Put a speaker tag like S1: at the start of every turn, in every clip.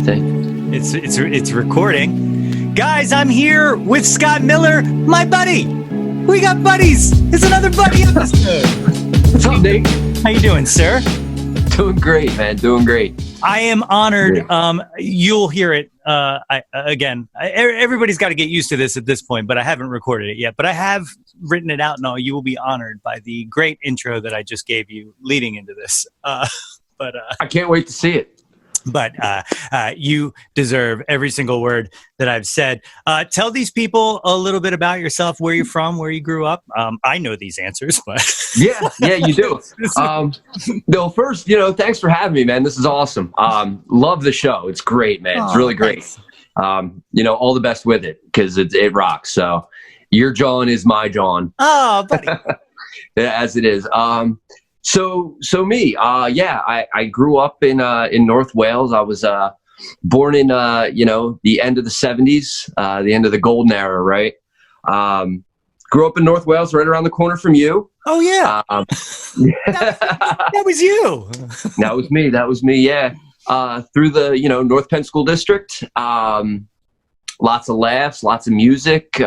S1: thing?
S2: It's recording. Guys, I'm here with Scott Miller, my buddy. We got buddies. It's another buddy episode.
S1: What's up, Nate?
S2: How you doing, sir?
S1: Doing great, man. Doing great.
S2: I am honored. You'll hear it everybody's got to get used to this at this point, but I haven't recorded it yet. But I have written it out, and all. You will be honored by the great intro that I just gave you leading into this. I
S1: can't wait to see it.
S2: But you deserve every single word that I've said. Tell these people a little bit about yourself, where you're from, where you grew up. I know these answers, but
S1: yeah, you do. No, first, thanks for having me, man. This is awesome. Love the show. It's great, man. It's really great.
S2: Thanks.
S1: All the best with it because it rocks. So your Jawn is my Jawn.
S2: Oh, buddy.
S1: As it is. So me, I grew up in North Wales. I was born in the end of the 70s, the end of the golden era, right? Grew up in North Wales, right around the corner from you.
S2: Oh yeah, that was you.
S1: That was me. Yeah, through the North Penn School District. Lots of laughs, lots of music.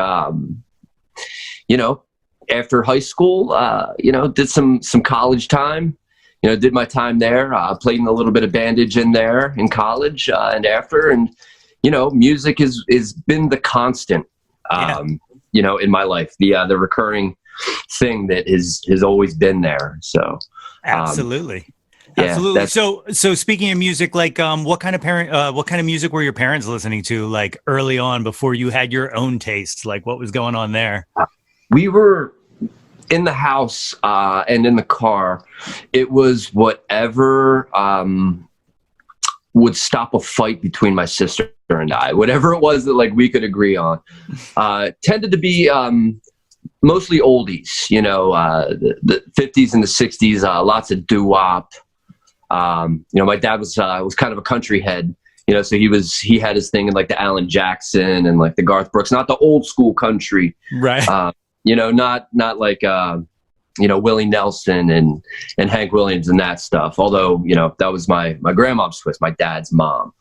S1: After high school, did some college time, did my time there, played in a little bit of bandage in there in college and after. And, music is been the constant, in my life, the recurring thing that has always been there. So.
S2: Absolutely.
S1: Yeah,
S2: absolutely. So speaking of music, like, what kind of music were your parents listening to, like, early on before you had your own taste? Like, what was going on there?
S1: We were in the house and in the car. It was whatever would stop a fight between my sister and I. Whatever it was that we could agree on. Tended to be mostly oldies. The 50s and the 60s. Lots of doo-wop. My dad was kind of a country head. So he had his thing in the Alan Jackson and the Garth Brooks, not the old school country,
S2: right?
S1: Not like Willie Nelson and Hank Williams and that stuff. Although that was my grandmom's twist, my dad's mom,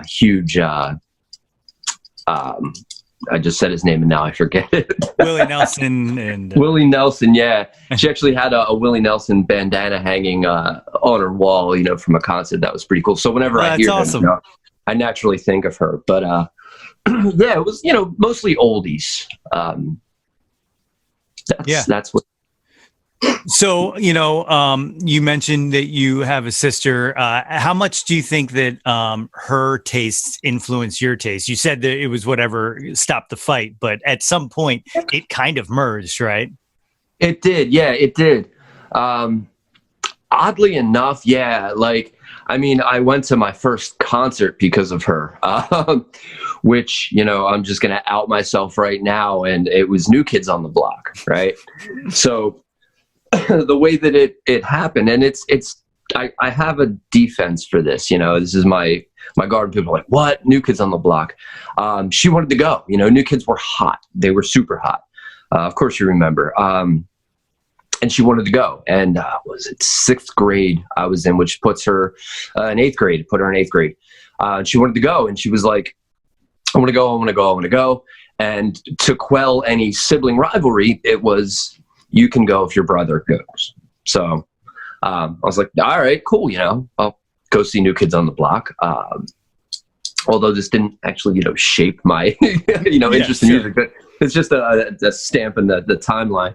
S1: huge. I just said his name and now I forget it.
S2: Willie Nelson and
S1: Willie Nelson, yeah. She actually had a Willie Nelson bandana hanging on her wall, from a concert. That was pretty cool. So whenever I hear
S2: awesome.
S1: him, I naturally think of her. But yeah, it was mostly oldies. That's what.
S2: So, you mentioned that you have a sister. How much do you think that her tastes influenced your taste? You said that it was whatever stopped the fight, but at some point it kind of merged, right?
S1: It did. Yeah, it did. Oddly enough, yeah. I went to my first concert because of her, which, I'm just going to out myself right now. And it was New Kids on the Block. Right. So the way that it happened, and I have a defense for this, this is my garden. People are like, what? New Kids on the Block. She wanted to go, New Kids were hot. They were super hot. Of course you remember. And she wanted to go. And was it 6th grade I was in, which puts her in 8th grade, put her in 8th grade. She wanted to go. And she was like, I want to go. And to quell any sibling rivalry, it was, you can go if your brother goes. So I was like, all right, cool. I'll go see New Kids on the Block. Although this didn't actually, shape my, interest in music, but it's just a stamp in the timeline.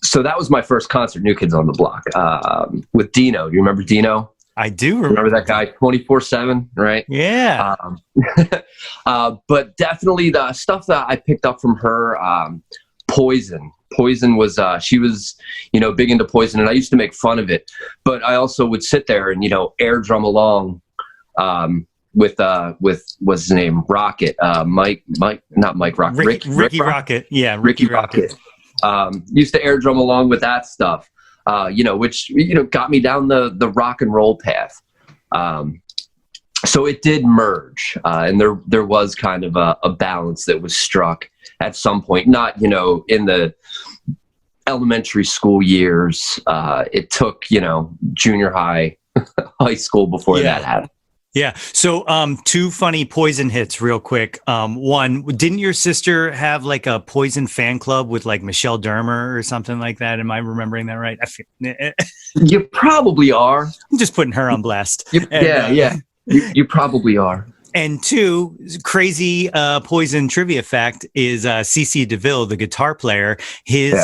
S1: So that was my first concert, New Kids on the Block, with Dino. Do you remember Dino?
S2: I do
S1: remember that guy, 24/7, right?
S2: Yeah.
S1: But definitely the stuff that I picked up from her, Poison. Poison was, she was, big into Poison, and I used to make fun of it. But I also would sit there and, air drum along with what's his name? Rocket. Not Mike Rocket.
S2: Ricky Rocket. Yeah, Ricky Rocket.
S1: Used to air drum along with that stuff, which, got me down the rock and roll path. So it did merge, and there was kind of a balance that was struck at some point, not, in the elementary school years. It took, junior high, high school before that happened.
S2: Yeah. So, two funny Poison hits real quick. One, didn't your sister have like a Poison fan club with like Michelle Dermer or something like that? Am I remembering that right?
S1: You probably are.
S2: I'm just putting her on blast.
S1: Yeah. You probably are.
S2: And two, crazy Poison trivia fact is CC DeVille, the guitar player, his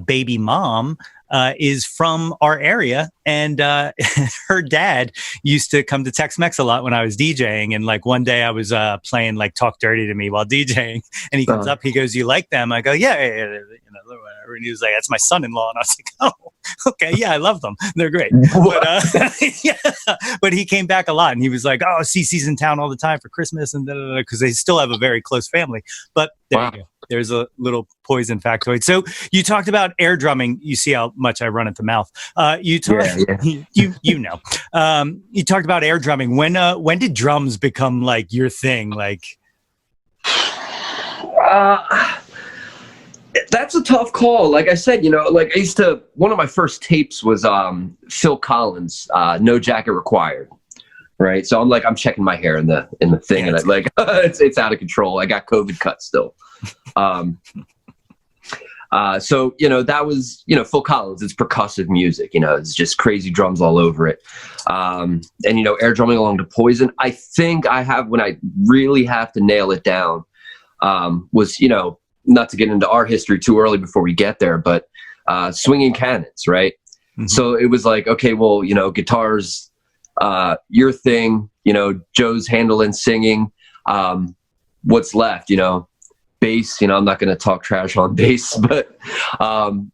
S2: baby mom is from our area, and her dad used to come to Tex-Mex a lot when I was DJing. And like one day I was playing like Talk Dirty to Me while DJing, and he comes up, he goes, "You like them?" I go, "Yeah, whatever." And he was like, "That's my son-in-law," and I was like, "Oh, okay, yeah, I love them. They're great." But but he came back a lot, and he was like, "Oh, CC's in town all the time for Christmas," and because they still have a very close family. But there you go. There's a little Poison factoid. So you talked about air drumming. You see how much I run at the mouth. You talked about air drumming. When did drums become like your thing? Like,
S1: that's a tough call. Like I said, one of my first tapes was Phil Collins, No Jacket Required. Right. So I'm checking my hair in the thing, and it's out of control. I got COVID cuts still. So, that was, Phil Collins, it's percussive music, it's just crazy drums all over it. And, air drumming along to Poison, I think I have, when I really have to nail it down, was, not to get into our history too early before we get there, but Swinging Cannons, right? Mm-hmm. So it was like, okay, well, guitars, your thing, Joe's handling singing, what's left, bass, I'm not going to talk trash on bass, but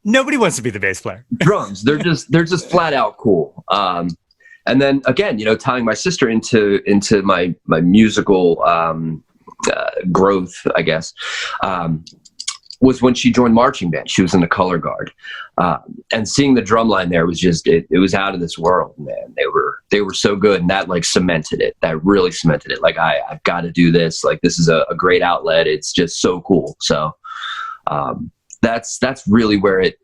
S2: nobody wants to be the bass player.
S1: Drums, they're just flat out cool. And then again, tying my sister into my musical growth, I guess, was when she joined marching band. She was in the color guard, and seeing the drum line there was just it was out of this world, man. They were so good, and that cemented it. That really cemented it. Like I've got to do this. Like this is a great outlet. It's just so cool. So that's really where it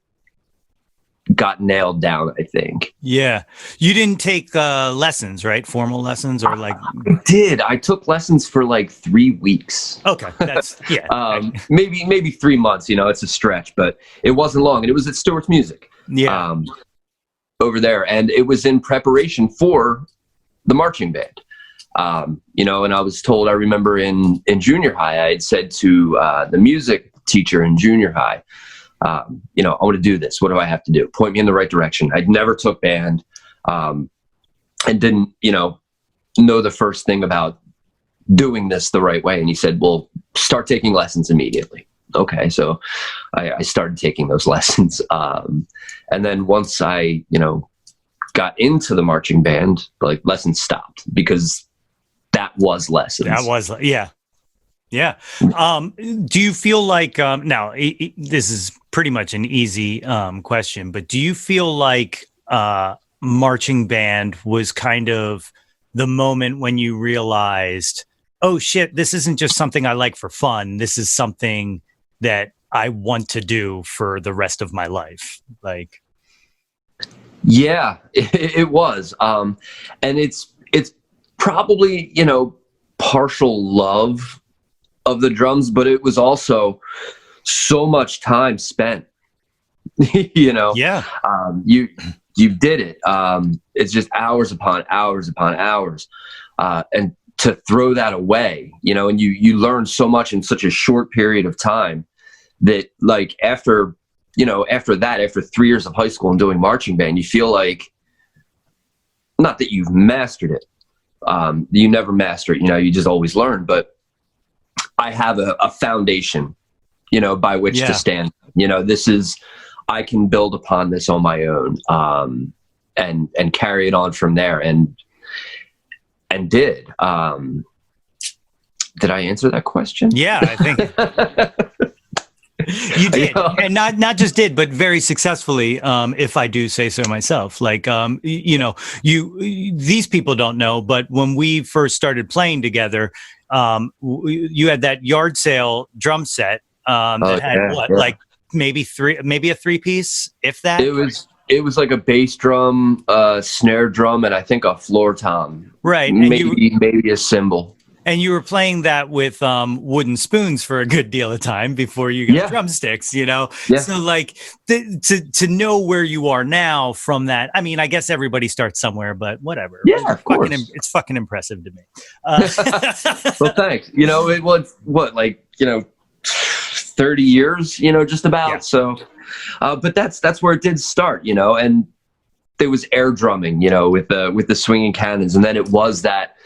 S1: got nailed down, I think.
S2: Yeah. You didn't take lessons, right? Formal lessons or like...
S1: I did. I took lessons for 3 weeks.
S2: Okay. That's, yeah.
S1: Maybe 3 months, it's a stretch, but it wasn't long. And it was at Stewart's Music.
S2: Yeah.
S1: Over there. And it was in preparation for the marching band. And I was told, I remember in junior high, I had said to the music teacher in junior high, I want to do this. What do I have to do? Point me in the right direction. I'd never took band, and didn't, know the first thing about doing this the right way. And he said, well, start taking lessons immediately. Okay. So I started taking those lessons. And then once I, got into the marching band, lessons stopped because that was lessons.
S2: That was, yeah. Yeah. Do you feel like, now this is pretty much an easy question, but do you feel like marching band was kind of the moment when you realized, oh shit, this isn't just something I like for fun. This is something that I want to do for the rest of my life? Like,
S1: yeah, it was. And it's probably, partial love of the drums, but it was also so much time spent,
S2: Yeah.
S1: You did it. It's just hours upon hours upon hours. And to throw that away, and you learn so much in such a short period of time that after 3 years of high school and doing marching band, you feel like, not that you've mastered it. You never master it, you just always learn, but I have a foundation, by which to stand. I can build upon this on my own, and carry it on from there. And did I answer that question?
S2: Yeah, I think you did, and not just did, but very successfly. If I do say so myself, these people don't know, but when we first started playing together, you had that yard sale drum set that had maybe a 3-piece, if that.
S1: It was It was like a bass drum, snare drum, and I think a floor tom.
S2: Right.
S1: Maybe a cymbal.
S2: And you were playing that with wooden spoons for a good deal of time before you got drumsticks, you know? Yeah. So like to know where you are now from that, I mean, I guess everybody starts somewhere, but whatever.
S1: Yeah, of course.
S2: It's fucking impressive to me.
S1: Well, thanks. You know, it was what, like, you know, 30 years, you know, just about. Yeah. So, but that's where it did start, you know, and there was air drumming, you know, with the swinging cannons, and then it was that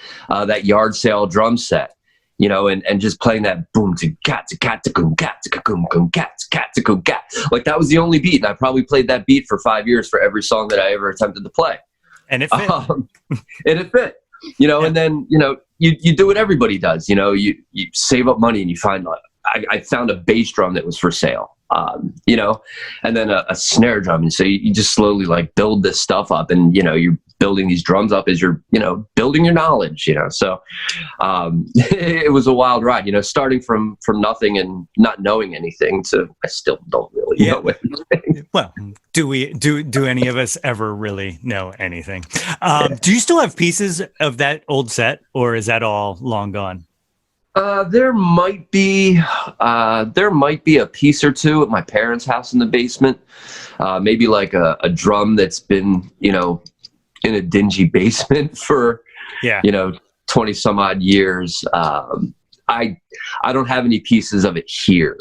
S1: yard sale drum set, you know, and just playing that boom to cat to cat to boom cat to boom cat to cat to cat. Like that was the only beat, and I probably played that beat for 5 years for every song that I ever attempted to play,
S2: and it fit.
S1: You know, and then you know you do what everybody does, you know, you save up money and you find I found a bass drum that was for sale. You know, and then a snare drum. And so you just slowly like build this stuff up, and, you know, you're building these drums up as you're, you know, building your knowledge, you know? So, it was a wild ride, you know, starting from nothing and not knowing anything to, I still don't really know anything.
S2: Well, do any of us ever really know anything? Do you still have pieces of that old set, or is that all long gone?
S1: There might be a piece or two at my parents' house in the basement. Maybe like a drum that's been, you know, in a dingy basement for, you know, 20 some odd years. I don't have any pieces of it here.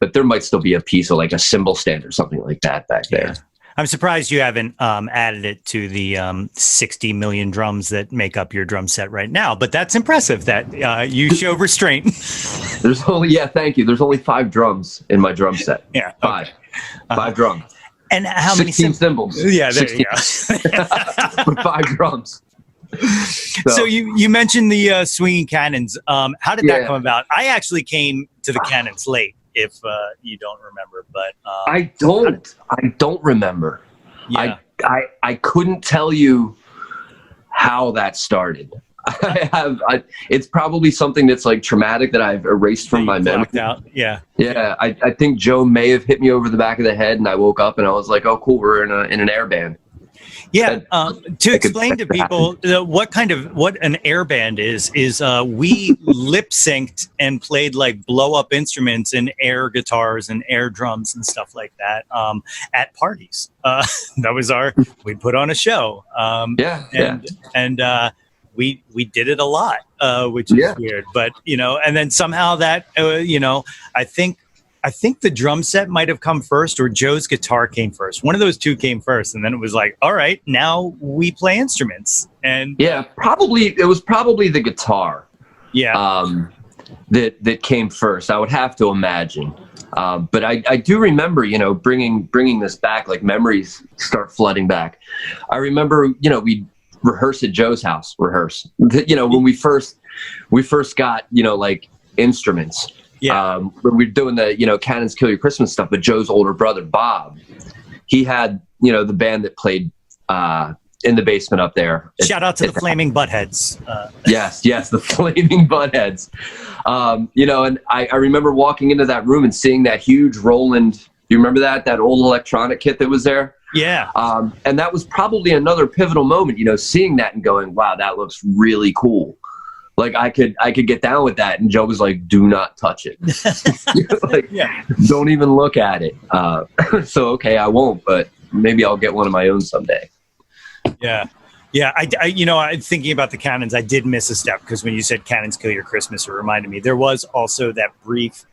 S1: But there might still be a piece of like a cymbal stand or something like that back there.
S2: I'm surprised you haven't added it to the 60 million drums that make up your drum set right now. But that's impressive that you show restraint.
S1: There's only, thank you. There's only 5 drums in my drum set.
S2: Yeah.
S1: Five. 5 drums.
S2: And how many
S1: 16 cymbals?
S2: Yeah, there
S1: 16.
S2: You go.
S1: With 5 drums.
S2: So you mentioned the swinging cannons. How did that come about? I actually came to the cannons late, if you don't remember, but
S1: I don't remember.
S2: Yeah.
S1: I couldn't tell you how that started. It's probably something that's like traumatic that I've erased from my memory.
S2: Out. Yeah.
S1: I think Joe may have hit me over the back of the head, and I woke up and I was like, "Oh, cool, we're in an air band."
S2: Yeah, to explain to people what an air band is we lip synced and played like blow up instruments and air guitars and air drums and stuff like that at parties. That was we'd put on a show. And we did it a lot, which is weird. But, you know, and then somehow that, you know, I think the drum set might have come first, or Joe's guitar came first. One of those two came first, and then it was like, all right, now we play instruments. And
S1: it was probably the guitar. That came first. I would have to imagine. But I do remember, you know, bringing this back, like memories start flooding back. I remember, you know, we'd rehearse at Joe's house. You know, when we first got, you know, like instruments. When we were doing the, you know, Cannons Kill Your Christmas stuff, but Joe's older brother, Bob, he had, you know, the band that played in the basement up there.
S2: Shout out to the Flaming Buttheads.
S1: Yes, the Flaming Buttheads. You know, and I remember walking into that room and seeing that huge Roland, do you remember that old electronic kit that was there?
S2: Yeah.
S1: And that was probably another pivotal moment, you know, seeing that and going, wow, that looks really cool. Like I could get down with that. And Joe was like, do not touch it. Like, don't even look at it. So, okay, I won't, but maybe I'll get one of my own someday.
S2: Yeah. I you know, I'm thinking about the Cannons. I did miss a step, because when you said Cannons Kill Your Christmas, it reminded me. There was also that brief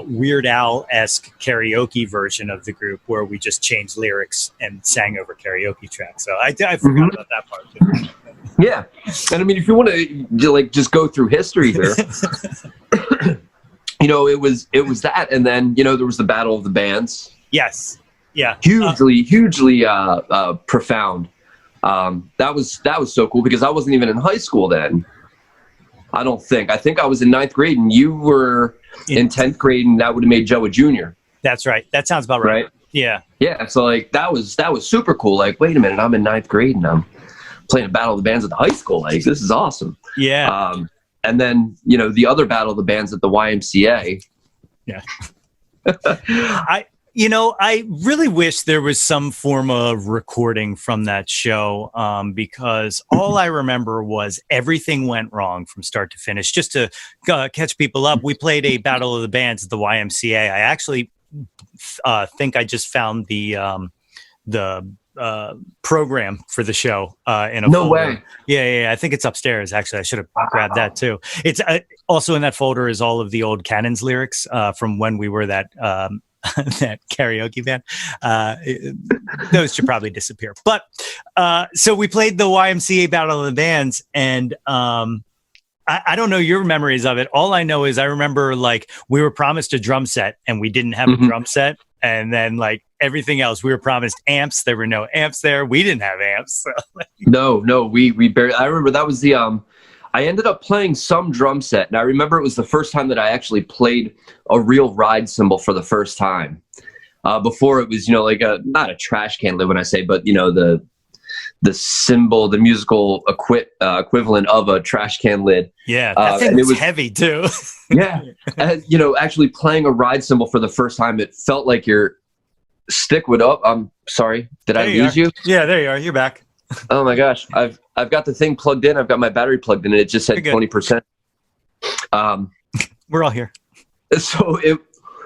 S2: Weird Al-esque karaoke version of the group where we just changed lyrics and sang over karaoke tracks. So I forgot about that part too.
S1: Yeah. And I mean, if you want to like just go through history here, you know, it was that. And then, you know, there was the Battle of the Bands.
S2: Yes. Yeah.
S1: Hugely profound. That was so cool, because I wasn't even in high school then. I don't think. I think I was in 9th grade and you were in 10th grade, and that would have made Joe a junior.
S2: That's right. That sounds about right. Yeah.
S1: Yeah. So like that was super cool. Like, wait a minute, I'm in 9th grade and I'm playing a Battle of the Bands at the high school. Like, this is awesome.
S2: Yeah.
S1: And then, you know, the other Battle of the Bands at the YMCA.
S2: Yeah. I really wish there was some form of recording from that show, because all I remember was everything went wrong from start to finish. Just to catch people up, we played a Battle of the Bands at the YMCA. I actually think I just found the program for the show in a
S1: No
S2: folder.
S1: way.
S2: Yeah. I think it's upstairs. Actually, I should have grabbed that too. It's also in that folder is all of the old Cannons lyrics from when we were that that karaoke band. Those should probably disappear. But so we played the YMCA Battle of the Bands, and I don't know your memories of it. All I know is I remember like we were promised a drum set and we didn't have a drum set. And then like everything else, we were promised amps. There were no amps there. We didn't have amps. So,
S1: No, we barely. I remember that was the I ended up playing some drum set, and I remember it was the first time that I actually played a real ride cymbal for the first time. Before it was, like not a trash can lid when I say, but the cymbal, the musical equivalent of a trash can lid.
S2: Yeah, that thing was heavy too.
S1: Yeah, and, actually playing a ride cymbal for the first time, it felt like your stick would up. I'm sorry, did I lose you?
S2: Yeah, there you are. You're back.
S1: Oh my gosh, I've got the thing plugged in. I've got my battery plugged in, and it just said 20%.
S2: We're all here.
S1: So it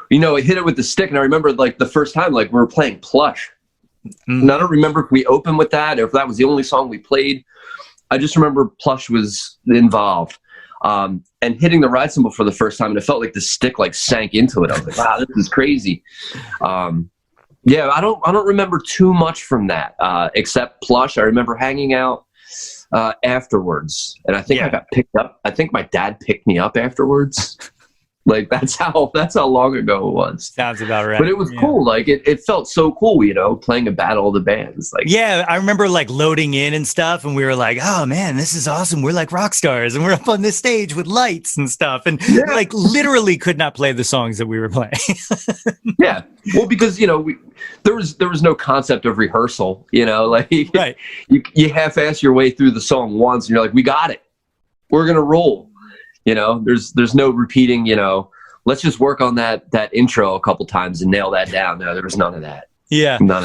S1: hit it with the stick, and I remember like the first time, like we were playing Plush. And I don't remember if we opened with that or if that was the only song we played. I just remember Plush was involved, and hitting the ride cymbal for the first time, and it felt like the stick like sank into it. I was like, wow, this is crazy. Yeah, I don't remember too much from that, except Plush. I remember hanging out afterwards, and I think I got picked up. I think my dad picked me up afterwards. Like that's how long ago it was.
S2: Sounds about right.
S1: But it was cool. Like it felt so cool, playing a Battle of the Bands. Like
S2: I remember like loading in and stuff, and we were like, "Oh man, this is awesome! We're like rock stars, and we're up on this stage with lights and stuff." And like literally could not play the songs that we were playing.
S1: Yeah, well, because there was no concept of rehearsal. Like
S2: right.
S1: You half-ass your way through the song once, and you're like, "We got it. We're gonna roll." There's no repeating, let's just work on that intro a couple times and nail that down. No, there was none of that.
S2: Yeah.
S1: None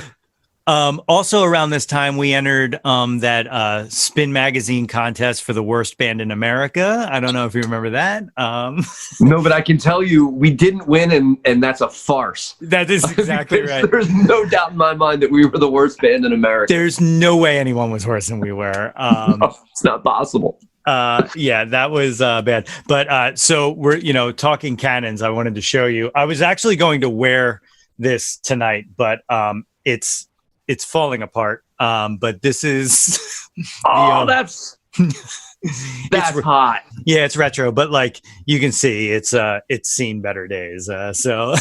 S1: of
S2: also around this time, we entered that Spin Magazine contest for the worst band in America. I don't know if you remember that.
S1: No, but I can tell you we didn't win, and that's a farce.
S2: That is exactly right.
S1: There's no doubt in my mind that we were the worst band in America.
S2: There's no way anyone was worse than we were.
S1: No, it's not possible.
S2: That was bad. But so we're talking Cannons. I wanted to show you. I was actually going to wear this tonight, but it's falling apart. But this is
S1: that's hot.
S2: Yeah, it's retro, but like you can see it's seen better days. So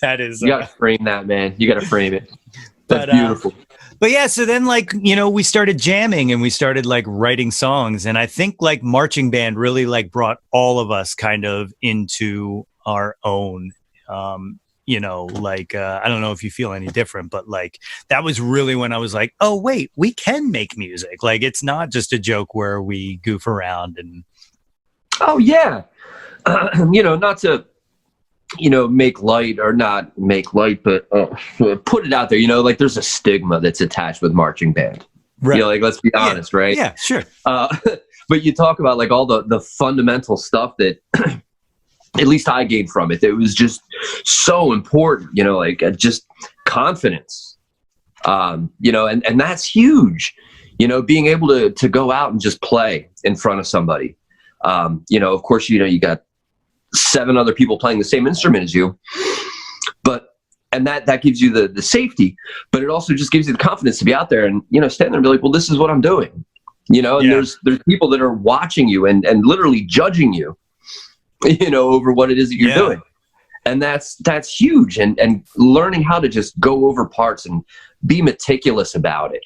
S2: that is
S1: you gotta frame that, man. You gotta frame it. That's beautiful.
S2: But yeah, so then like, we started jamming and we started like writing songs. And I think like marching band really like brought all of us kind of into our own, I don't know if you feel any different, but like that was really when I was like, oh, wait, we can make music. Like it's not just a joke where we goof around and.
S1: Oh, yeah. Not to. Make light or not make light, but put it out there, like there's a stigma that's attached with marching band. Right. Like, let's be honest, right?
S2: Yeah, sure.
S1: But you talk about like all the fundamental stuff that at least I gained from it. It was just so important, like just confidence, and that's huge, being able to go out and just play in front of somebody. Of course, you got 7 other people playing the same instrument as you, and that gives you the safety, but it also just gives you the confidence to be out there and stand there and be like, well, this is what I'm doing, and there's people that are watching you and literally judging you, over what it is that you're doing, and that's huge, and learning how to just go over parts and be meticulous about it,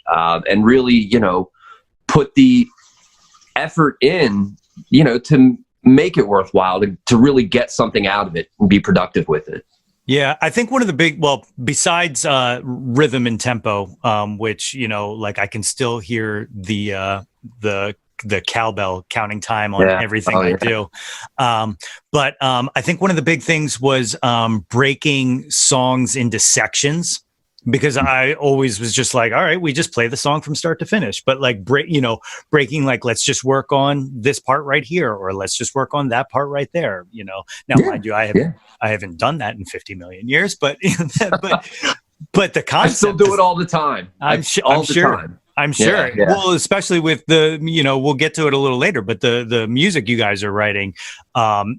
S1: and really put the effort in to make it worthwhile, to really get something out of it and be productive with it.
S2: Yeah, I think one of the besides rhythm and tempo, which, like I can still hear the the cowbell counting time on everything I do. But I think one of the big things was breaking songs into sections, because I always was just like, all right, we just play the song from start to finish. But like breaking, like, let's just work on this part right here, or let's just work on that part right there. Now, mind you, I haven't done that in 50 million years, but but the concept,
S1: I still do it all the time.
S2: I'm sure. Well, especially with the, we'll get to it a little later, but the music you guys are writing,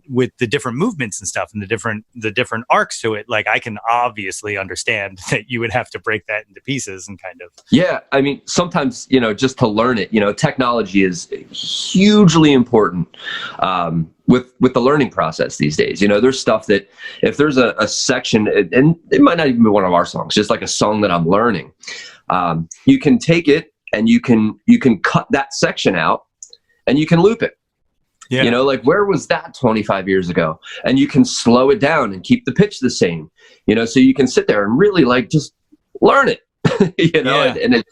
S2: with the different movements and stuff and the different arcs to it, like, I can obviously understand that you would have to break that into pieces and kind of. Yeah.
S1: I mean, sometimes, just to learn it, technology is hugely important, with the learning process these days. There's stuff that if there's a section, and it might not even be one of our songs, just like a song that I'm learning, you can take it and you can cut that section out and you can loop it. Yeah. Like, where was that 25 years ago? And you can slow it down and keep the pitch the same, so you can sit there and really, like, just learn it, and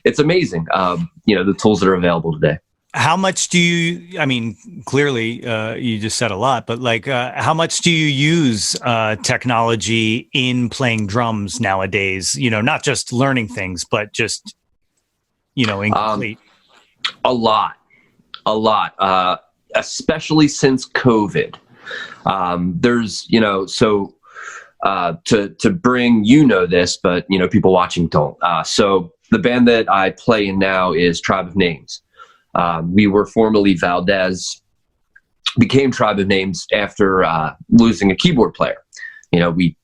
S1: it's amazing. The tools that are available today.
S2: How much do you, I mean, clearly, you just said a lot, but like, how much do you use technology in playing drums nowadays? Not just learning things, but just, in complete.
S1: A lot, especially since COVID. There's, so to bring, this, but, people watching don't. So the band that I play in now is Tribe of Names. We were formerly Valdez, became Tribe of Names after losing a keyboard player. We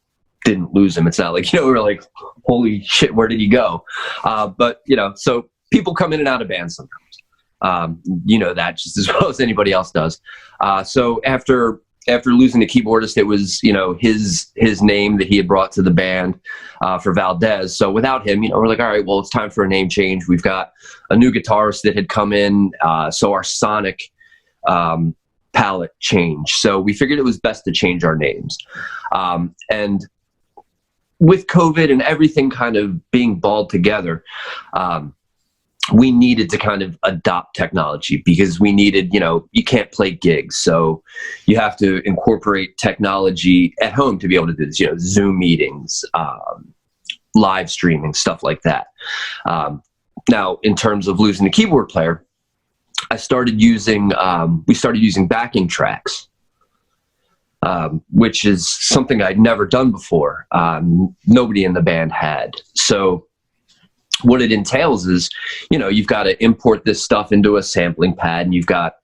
S1: didn't lose him. It's not like, we were like, holy shit, where did he go? But, so people come in and out of bands sometimes. That just as well as anybody else does. So after losing the keyboardist, it was, his name that he had brought to the band for Valdez. So without him, we're like, all right, well, it's time for a name change. We've got a new guitarist that had come in. So our sonic palette changed. So we figured it was best to change our names. And with COVID and everything kind of being balled together, we needed to kind of adopt technology, because we needed, you can't play gigs. So you have to incorporate technology at home to be able to do this, Zoom meetings, live streaming, stuff like that. Now, in terms of losing the keyboard player, we started using backing tracks, which is something I'd never done before. Nobody in the band had. So what it entails is, you've got to import this stuff into a sampling pad, and you've got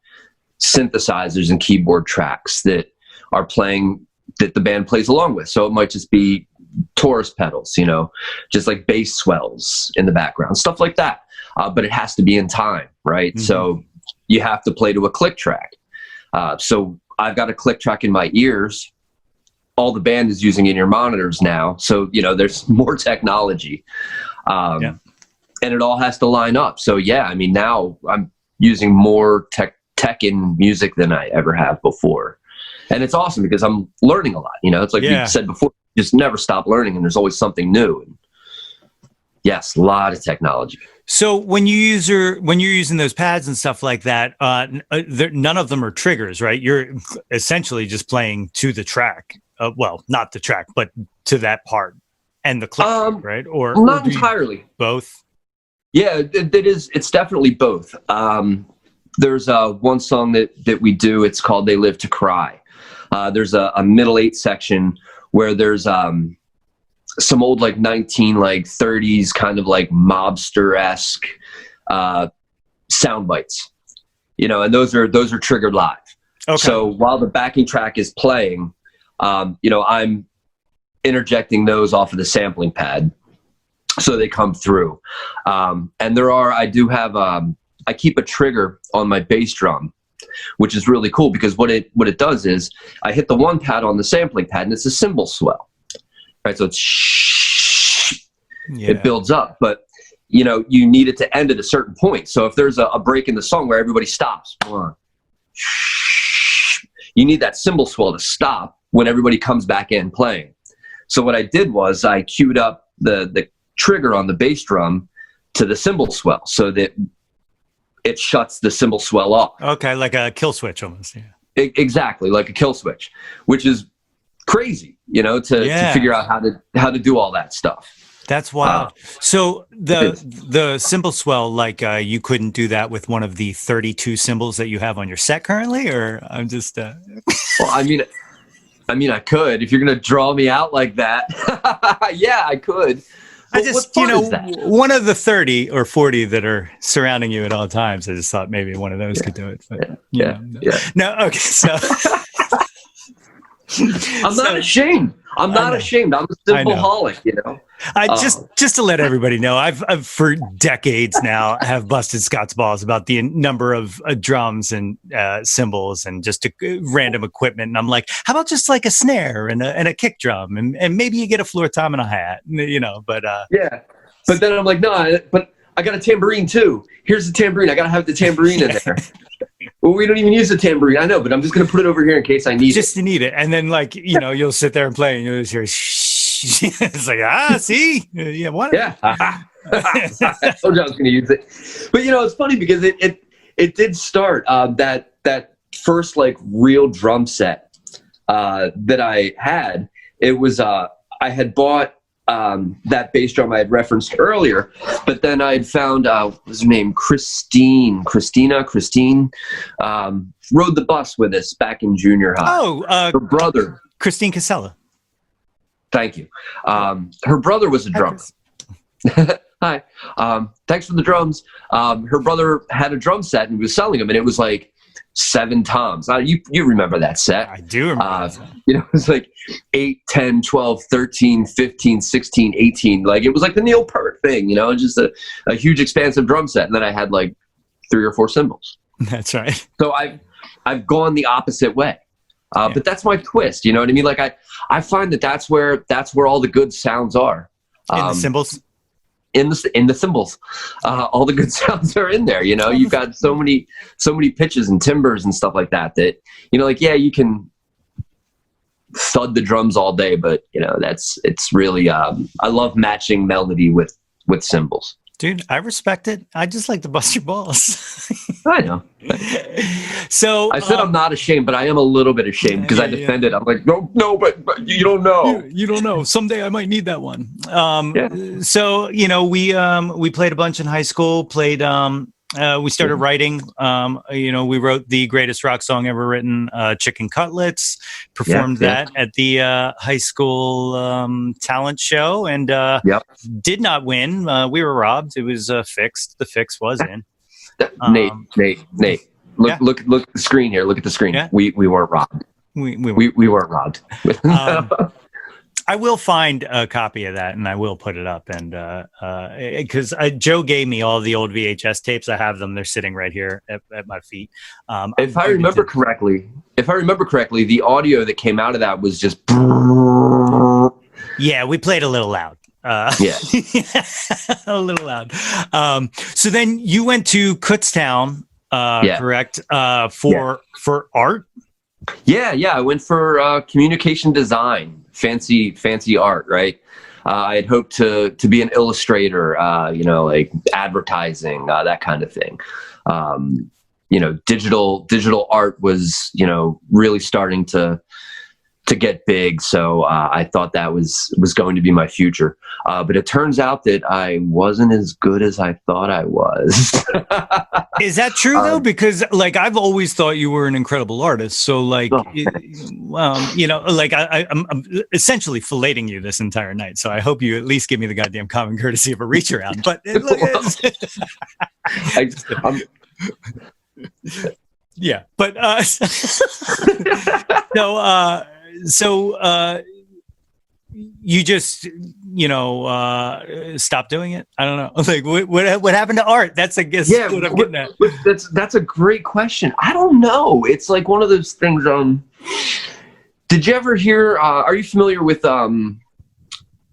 S1: synthesizers and keyboard tracks that are playing, that the band plays along with. So it might just be Taurus pedals, just like bass swells in the background, stuff like that. But it has to be in time, right? Mm-hmm. So you have to play to a click track. So I've got a click track in my ears. All the band is using in your monitors now. So, there's more technology. And it all has to line up. So now I'm using more tech in music than I ever have before. And it's awesome because I'm learning a lot. It's like you said before, just never stop learning, and there's always something new. And yes, a lot of technology.
S2: So when you're using those pads and stuff like that, none of them are triggers, right? You're essentially just playing to the track. Well, not the track, but to that part and the click, right? Or
S1: not entirely.
S2: Both.
S1: Yeah, it's definitely both. There's one song that we do. It's called "They Live to Cry." There's a middle 8 section where there's some old, like, 30s kind of like mobster-esque sound bites, and those are triggered live. Okay. So while the backing track is playing, I'm interjecting those off of the sampling pad, so they come through. And I keep a trigger on my bass drum, which is really cool, because what it does is I hit the one pad on the sampling pad, and it's a cymbal swell, right? So it builds up, but you need it to end at a certain point. So if there's a break in the song where everybody stops, you need that cymbal swell to stop when everybody comes back in playing. So what I did was I queued up the trigger on the bass drum to the cymbal swell, so that it shuts the cymbal swell off.
S2: Okay, like a kill switch almost. Yeah.
S1: Exactly, like a kill switch, which is crazy, to figure out how to do all that stuff.
S2: That's wild. So the cymbal swell, like you couldn't do that with one of the 32 cymbals that you have on your set currently, or I'm just.
S1: Well, I mean, I could if you're gonna draw me out like that. Yeah, I could. But
S2: I just, one of the 30 or 40 that are surrounding you at all times. I just thought maybe one of those could do it. But, No, okay, so.
S1: I'm not ashamed. I'm not ashamed. I'm a cymbal-holic,
S2: I just to let everybody know, I've for decades now have busted Scott's balls about the number of drums and cymbals and just random equipment. And I'm like, how about just like a snare and a kick drum and maybe you get a floor tom and a hat, but
S1: yeah. But then I'm like, no, but I got a tambourine too. Here's the tambourine. I got to have the tambourine in there. Well, we don't even use the tambourine. I know, but I'm just going to put it over here in case I need it.
S2: Just to need it. And then you'll sit there and play and you'll just hear shh. It's like, see? Yeah, what?
S1: Yeah. I told you I was going to use it. But, it's funny because it did start that first like real drum set that I had. It was I had bought that bass drum I had referenced earlier, but then I had found what was her name, Christine rode the bus with us back in junior high. her brother,
S2: Christine Casella.
S1: Thank you. Her brother was a drummer. Hi. Thanks for the drums. Her brother had a drum set and was selling them, and it was like 7 toms. You remember that set?
S2: I do remember that.
S1: It was like 8, 10, 12, 13, 15, 16, 18. Like it was like the Neil Peart thing, just a huge expansive drum set. And then I had like 3 or 4 cymbals.
S2: That's right.
S1: So I've gone the opposite way. But that's my twist. You know what I mean? Like I find that's where all the good sounds are.
S2: In the cymbals?
S1: In the cymbals, all the good sounds are in there. You've got so many pitches and timbres and stuff like that you can thud the drums all day, but it's really I love matching melody with cymbals.
S2: Dude, I respect it. I just like to bust your balls.
S1: I know.
S2: So
S1: I said I'm not ashamed, but I am a little bit ashamed because I defended. I'm like, no, but you don't know.
S2: You don't know. Someday I might need that one. So we played a bunch in high school. We started writing. We wrote the greatest rock song ever written, Chicken Cutlets. Performed that at the high school talent show, and did not win. We were robbed. It was fixed. The fix was in.
S1: Nate. Look at the screen here. Look at the screen. Yeah. We weren't robbed. We weren't robbed.
S2: I will find a copy of that and I will put it up. And because Joe gave me all the old VHS tapes. I have them. They're sitting right here at my feet.
S1: If I remember correctly, the audio that came out of that was just.
S2: Yeah, we played a little loud. A little loud. So then you went to Kutztown, correct? For art.
S1: Yeah. I went for communication design. Fancy art, right? I had hoped to be an illustrator, like advertising, that kind of thing. Digital art was, really starting to get big. So I thought that was going to be my future. But it turns out that I wasn't as good as I thought I was.
S2: Is that true though? Because like I've always thought you were an incredible artist. So like, I'm essentially filleting you this entire night. So I hope you at least give me the goddamn common courtesy of a reach around. But yeah, but so you just stopped doing it. I don't know. Like what happened to art? That's what I'm getting at.
S1: That's a great question. I don't know. It's like one of those things. Did you ever hear? Are you familiar with?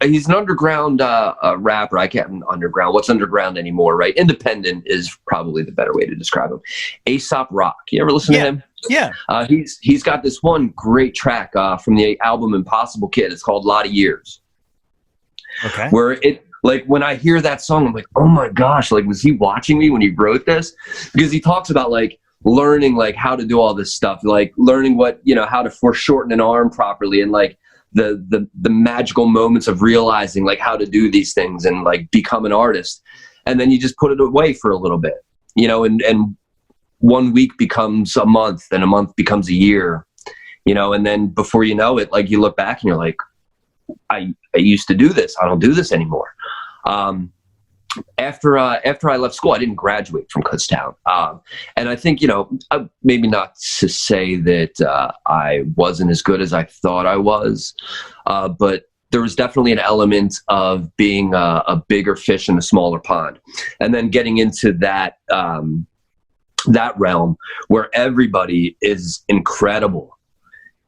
S1: He's an underground rapper. I can't underground. What's underground anymore, right? Independent is probably the better way to describe him. Aesop Rock. You ever listen to him?
S2: Yeah.
S1: He's got this one great track from the album Impossible Kid. It's called "Lot of Years."
S2: Okay.
S1: Where Like when I hear that song, I'm like, oh my gosh, like, was he watching me when he wrote this? Because he talks about like learning like how to do all this stuff, like learning what, how to foreshorten an arm properly, and like the magical moments of realizing like how to do these things and like become an artist. And then you just put it away for a little bit, and 1 week becomes a month, and a month becomes a year, and then before you know it, like you look back and you're like, I used to do this. I don't do this anymore. After I left school, I didn't graduate from Kutztown. And I think, maybe not to say that I wasn't as good as I thought I was, but there was definitely an element of being a bigger fish in a smaller pond. And then getting into that realm where everybody is incredible.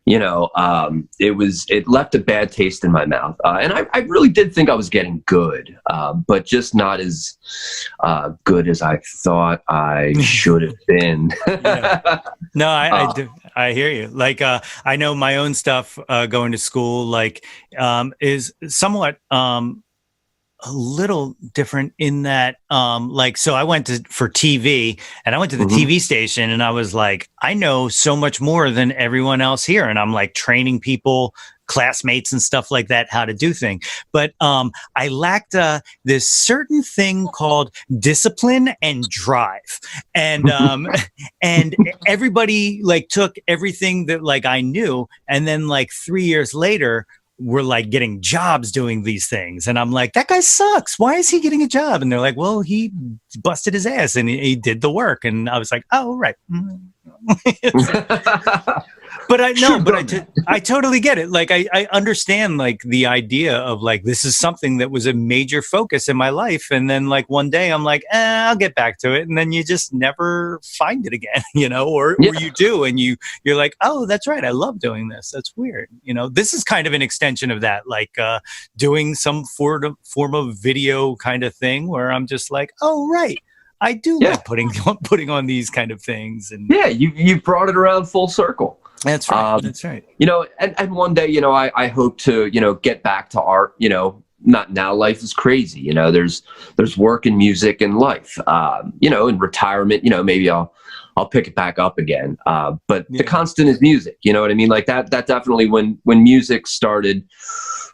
S1: It left a bad taste in my mouth. And I really did think I was getting good, but just not as good as I thought I should have been.
S2: Yeah. No, I do. I hear you. Like, I know my own stuff, going to school, like, is somewhat, a little different in that, so I went for TV, and I went to the TV station, and I was like, I know so much more than everyone else here. And I'm like training people, classmates and stuff like that, how to do things. But I lacked this certain thing called discipline and drive. And and everybody like took everything that like I knew. And then like 3 years later, we're like getting jobs doing these things. And I'm like, that guy sucks. Why is he getting a job? And they're like, well, he busted his ass and he did the work. And I was like, oh, right. But I totally get it. Like, I understand like the idea of like, this is something that was a major focus in my life. And then like one day I'm like, I'll get back to it. And then you just never find it again, or you do. And you're like, oh, that's right. I love doing this. That's weird. This is kind of an extension of that, like doing some form of video kind of thing where I'm just like, oh, right. I do like putting on these kind of things. And
S1: yeah, you brought it around full circle.
S2: That's right. That's right.
S1: And one day, I hope to, get back to art. Not now. Life is crazy. There's work and music and life. In retirement, maybe I'll pick it back up again. But the constant is music. You know what I mean? Like that definitely when music started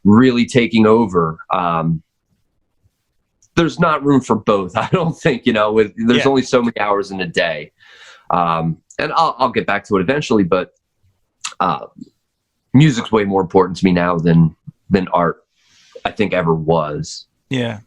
S1: really taking over. There's not room for both. I don't think. There's only so many hours in a day. And I'll get back to it eventually, but music's way more important to me now than art, I think, ever was.
S2: Yeah.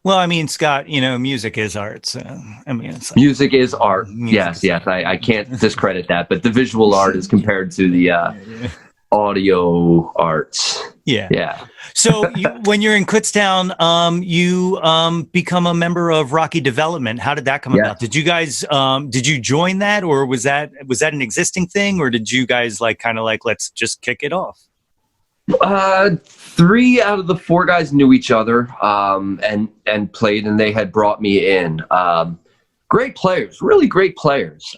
S2: Well, I mean, Scott, music is art. So, I mean, it's like,
S1: music is art. Yes. I can't discredit that, but the visual art is compared to the audio arts. Yeah.
S2: So when you're in Kutztown, you become a member of Rocky Development. How did that come about? Did you guys did you join that, or was that an existing thing, or did you guys let's just kick it off?
S1: 3 out of the 4 guys knew each other and played, and they had brought me in. Great players, really great players.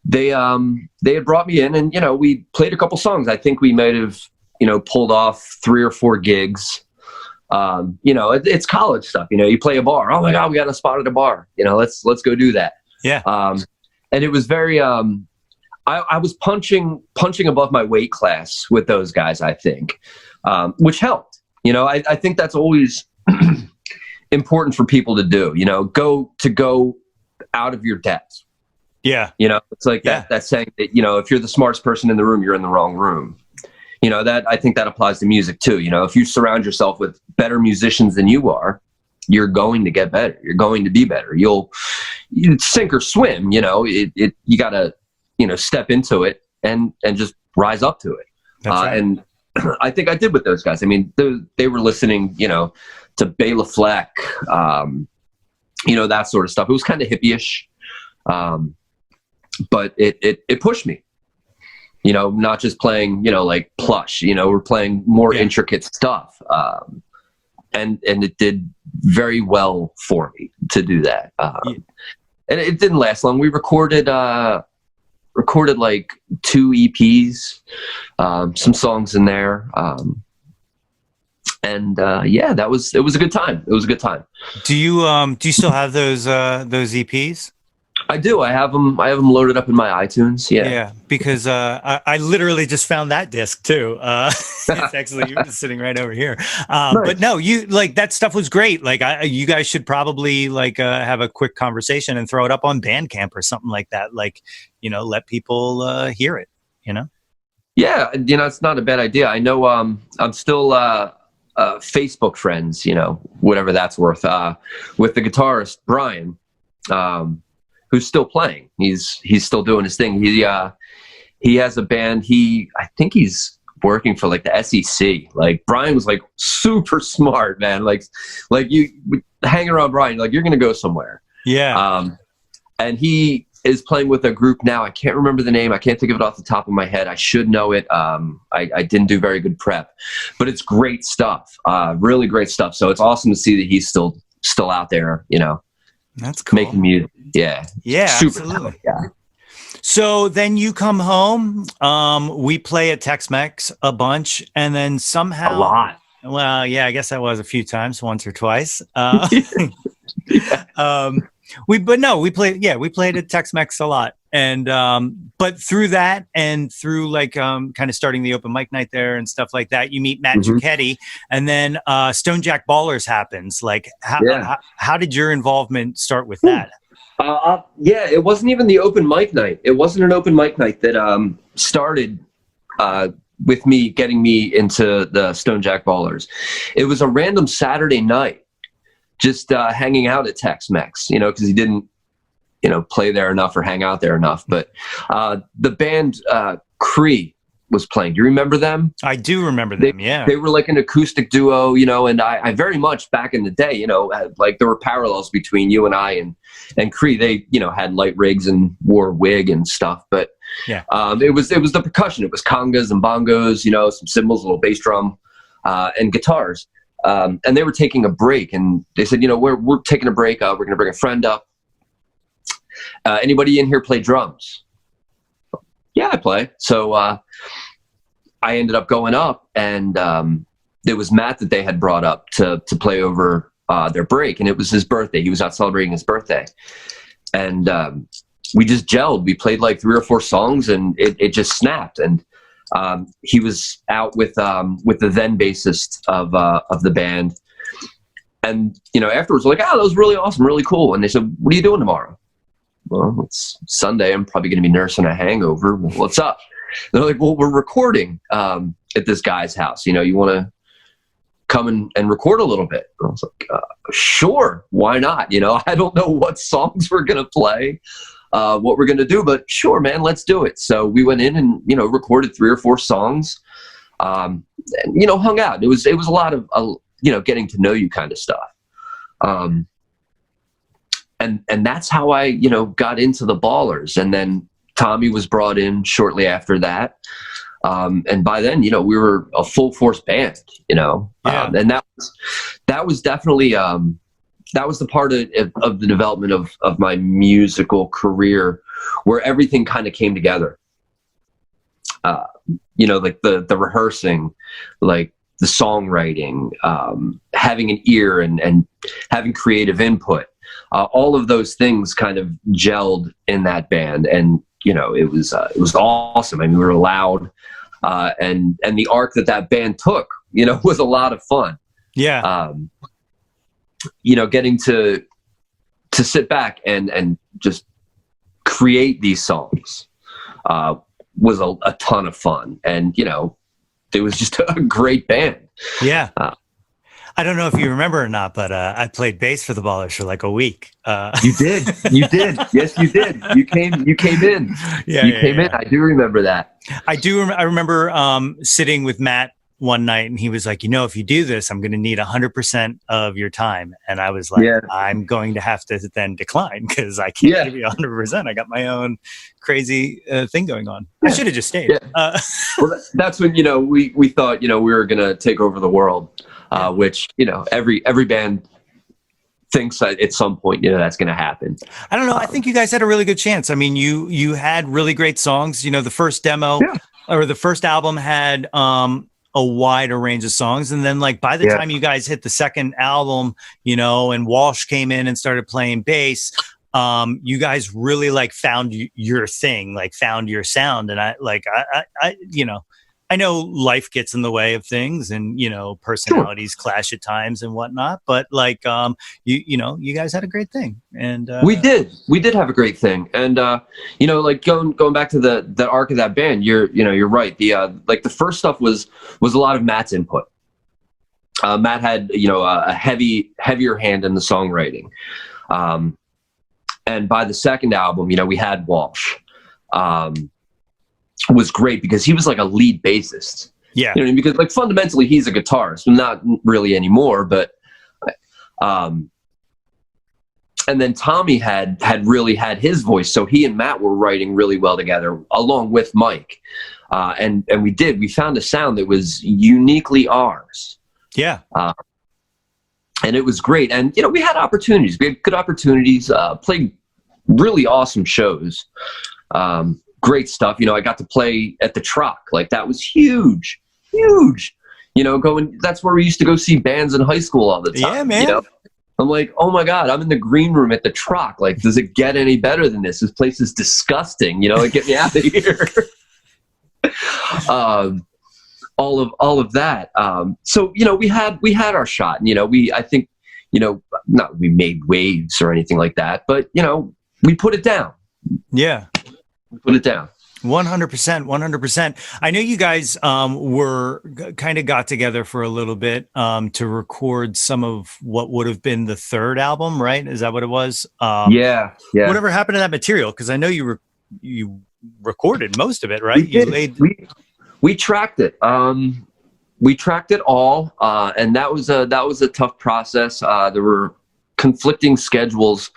S1: They had brought me in, and we played a couple songs. I think we might have pulled off 3 or 4 gigs. It's college stuff. You play a bar. Oh my God, we got a spot at a bar. Let's go do that.
S2: Yeah.
S1: And it was very. I was punching above my weight class with those guys, I think, which helped. I think that's always important for people to do. Go out of your depth.
S2: Yeah.
S1: It's like that saying that, if you're the smartest person in the room, you're in the wrong room. That I think that applies to music too. If you surround yourself with better musicians than you are, you're going to get better. You're going to be better. You'll sink or swim, you gotta, step into it and just rise up to it.
S2: That's right.
S1: And I think I did with those guys. I mean, they were listening, to Bela Fleck, that sort of stuff. It was kind of hippie-ish. But it pushed me, not just playing, like Plush, we're playing more intricate stuff. And it did very well for me to do that. And it didn't last long. We recorded like 2 EPs, some songs in there. And yeah, it was a good time. It was a good time.
S2: Do you still have those EPs?
S1: I do. I have them loaded up in my iTunes. Yeah.
S2: Yeah, because I literally just found that disc too. It's actually sitting right over here.
S1: Nice.
S2: But no, you like that stuff was great. Like you guys should probably like have a quick conversation and throw it up on Bandcamp or something like that. Like, let people hear it,
S1: Yeah. It's not a bad idea. I know I'm still Facebook friends, whatever that's worth, with the guitarist, Brian, who's still playing. He's still doing his thing. He has a band. I think he's working for like the SEC. Like Brian was like super smart, man. Like you hang around Brian, like you're going to go somewhere.
S2: Yeah.
S1: And he is playing with a group now. I can't remember the name. I can't think of it off the top of my head. I should know it. I didn't do very good prep, but it's great stuff. Really great stuff. So it's awesome to see that he's still out there,
S2: That's cool.
S1: Making music. Yeah.
S2: Yeah,
S1: super
S2: absolutely.
S1: Yeah.
S2: So then you come home. We play at Tex-Mex a bunch, and then somehow
S1: A lot.
S2: Well, yeah, I guess that was a few times, once or twice. We played at Tex-Mex a lot. And, but through that and through like, kind of starting the open mic night there and stuff like that, you meet Matt Giacchetti, and then, Stonejackballers happens. Like how did your involvement start with that?
S1: Yeah, it wasn't even the open mic night. It wasn't an open mic night that, started, with me getting me into the Stonejackballers. It was a random Saturday night, just hanging out at Tex-Mex, because he didn't, play there enough or hang out there enough. But the band Cree was playing. Do you remember them?
S2: I do remember them, yeah.
S1: They were like an acoustic duo, and I very much back in the day, like there were parallels between you and I and Cree. They, had light rigs and wore a wig and stuff. But
S2: yeah,
S1: it was the percussion. It was congas and bongos, some cymbals, a little bass drum, and guitars. And they were taking a break, and they said, we're taking a break. We're going to bring a friend up. Anybody in here play drums? Yeah, I play. So I ended up going up, and it was Matt that they had brought up to play over their break, and it was his birthday. He was out celebrating his birthday, and we just gelled. We played like 3 or 4 songs, and it just snapped. And he was out with the then bassist of the band, and afterwards, like, that was really awesome, really cool. And they said, "What are you doing tomorrow?" Well, it's Sunday. I'm probably going to be nursing a hangover. Well, what's up? They're like, "Well, we're recording at this guy's house. You want to come and record a little bit?" And I was like, "Sure, why not?" I don't know what songs we're going to play, what we're going to do, but sure, man, let's do it. So we went in and recorded 3 or 4 songs, and hung out. It was a lot of getting to know you kind of stuff. And that's how I, got into the Ballers. And then Tommy was brought in shortly after that. And by then, we were a full force band,
S2: Yeah.
S1: And that was definitely, that was the part of the development of my musical career where everything kind of came together. Like the rehearsing, like the songwriting, having an ear and having creative input. All of those things kind of gelled in that band, and it was awesome. I mean, we were loud, and the arc that band took, was a lot of fun.
S2: Yeah.
S1: Getting to sit back and just create these songs was a ton of fun, and it was just a great band.
S2: Yeah. I don't know if you remember or not, but I played bass for the Ballers for like a week.
S1: You did. Yes, you did. You came in.
S2: Yeah,
S1: you came in. I do remember that.
S2: I do. I remember sitting with Matt one night, and he was like, if you do this, I'm going to need 100% of your time. And I was like, I'm going to have to then decline because I can't give you 100%. I got my own crazy thing going on. I should have just stayed.
S1: Yeah. Well, that's when, we thought, we were going to take over the world. Which every band thinks at some point that's going to happen.
S2: I don't know. I think you guys had a really good chance. I mean, you had really great songs. The first demo or the first album had a wider range of songs. And then like by the time you guys hit the second album, you know, and Walsh came in and started playing bass, you guys really like found your thing, like found your sound. And I you know, I know life gets in the way of things and, you know, personalities clash at times and whatnot, but like, you know, you guys had a great thing. And we
S1: did have a great thing. And, you know, like going back to the arc of that band, you're right. The, like the first stuff was a lot of Matt's input. Matt had, you know, a heavier hand in the songwriting. And by the second album, you know, we had Walsh, was great because he was like a lead bassist.
S2: Yeah.
S1: You know, because like fundamentally he's a guitarist, not really anymore, but, and then Tommy had really had his voice. So he and Matt were writing really well together along with Mike. And we found a sound that was uniquely ours.
S2: Yeah.
S1: And it was great. And, you know, we had opportunities. We had good opportunities, played really awesome shows. Great stuff. You know, I got to play at the Truck. Like that was huge. You know, that's where we used to go see bands in high school all the time.
S2: Yeah, man.
S1: You know? I'm like, oh my God, I'm in the green room at the Truck. Like, does it get any better than this? This place is disgusting. You know, like, get me out of here. All of that. So, you know, we had our shot, and, you know, I think, you know, not we made waves or anything like that, but, you know, we put it down.
S2: Yeah.
S1: We put it down.
S2: 100%. I know you guys kind of got together for a little bit to record some of what would have been the third album, right? Is that what it was?
S1: Yeah.
S2: Whatever happened to that material? Because I know you recorded most of it, right?
S1: We tracked it. We tracked it all, and that was a tough process. There were conflicting schedules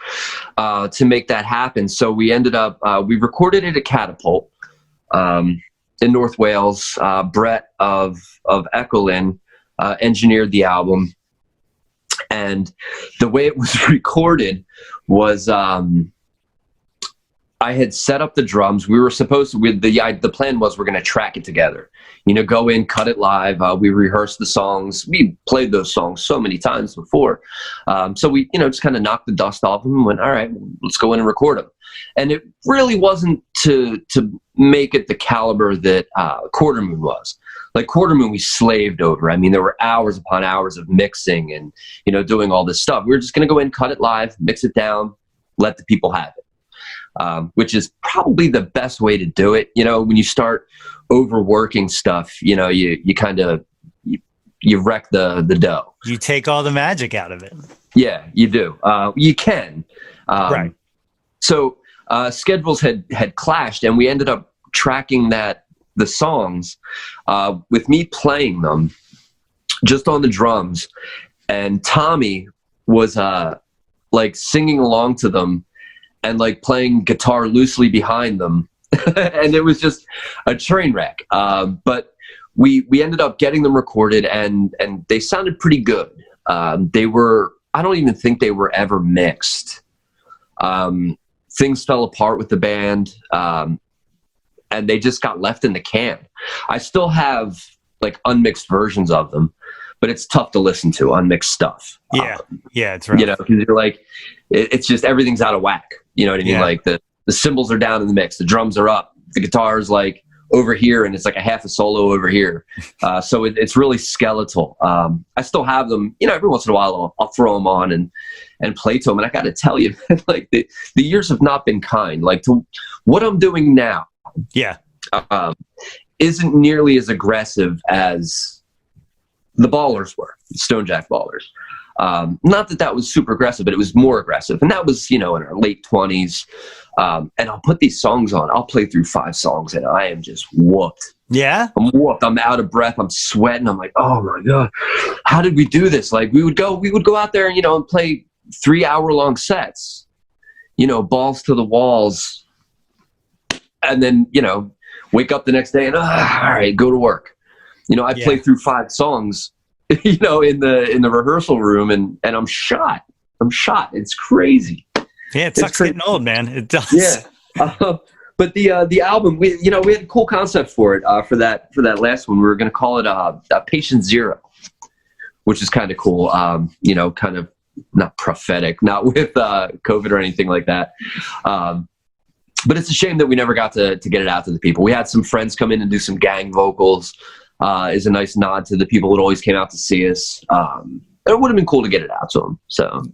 S1: to make that happen. So we ended up, we recorded it at Catapult in North Wales. Brett of Echelin engineered the album. And the way it was recorded was I had set up the drums. We were supposed to, the plan was we're going to track it together. You know, go in, cut it live. We rehearsed the songs. We played those songs so many times before. So we, you know, just kind of knocked the dust off them and went, all right, let's go in and record them. And it really wasn't to make it the caliber that Quarter Moon was. Like Quarter Moon, we slaved over. I mean, there were hours upon hours of mixing and, you know, doing all this stuff. We were just going to go in, cut it live, mix it down, let the people have it. Which is probably the best way to do it. You know, when you start overworking stuff, you know, you kind of, you wreck the dough.
S2: You take all the magic out of it.
S1: Yeah, you do. You can.
S2: Right.
S1: So schedules had clashed, and we ended up tracking the songs with me playing them just on the drums, and Tommy was like singing along to them and like playing guitar loosely behind them. And it was just a train wreck. But we ended up getting them recorded, and they sounded pretty good. They were, I don't even think they were ever mixed. Things fell apart with the band, and they just got left in the can. I still have like unmixed versions of them, but it's tough to listen to unmixed stuff.
S2: Yeah. Yeah. It's right.
S1: You know, because you're like, it's just, everything's out of whack. You know what I mean? Yeah. Like the cymbals are down in the mix, the drums are up, the guitar's like over here, and it's like a half a solo over here. So it's really skeletal. I still have them, you know, every once in a while I'll throw them on and play to them. And I got to tell you, like the years have not been kind. Like to what I'm doing now.
S2: Yeah.
S1: Isn't nearly as aggressive as the Ballers were, Stonejackballers. Not that was super aggressive, but it was more aggressive. And that was, you know, in our late 20s. And I'll put these songs on. I'll play through 5 songs and I am just whooped.
S2: Yeah?
S1: I'm whooped. I'm out of breath. I'm sweating. I'm like, oh my God, how did we do this? Like we would go out there and, you know, and play 3-hour-long sets, you know, balls to the walls. And then, you know, wake up the next day and, all right, go to work. You know, I play through 5 songs, you know, in the rehearsal room, and I'm shot. It's crazy.
S2: Yeah, it sucks getting old, man. It does.
S1: Yeah. But But the album, we had a cool concept for it, for that last one. We were going to call it Patient Zero, which is kind of cool. Kind of not prophetic, not with COVID or anything like that. But it's a shame that we never got to get it out to the people. We had some friends come in and do some gang vocals. Is a nice nod to the people that always came out to see us. It would have been cool to get it out to them. So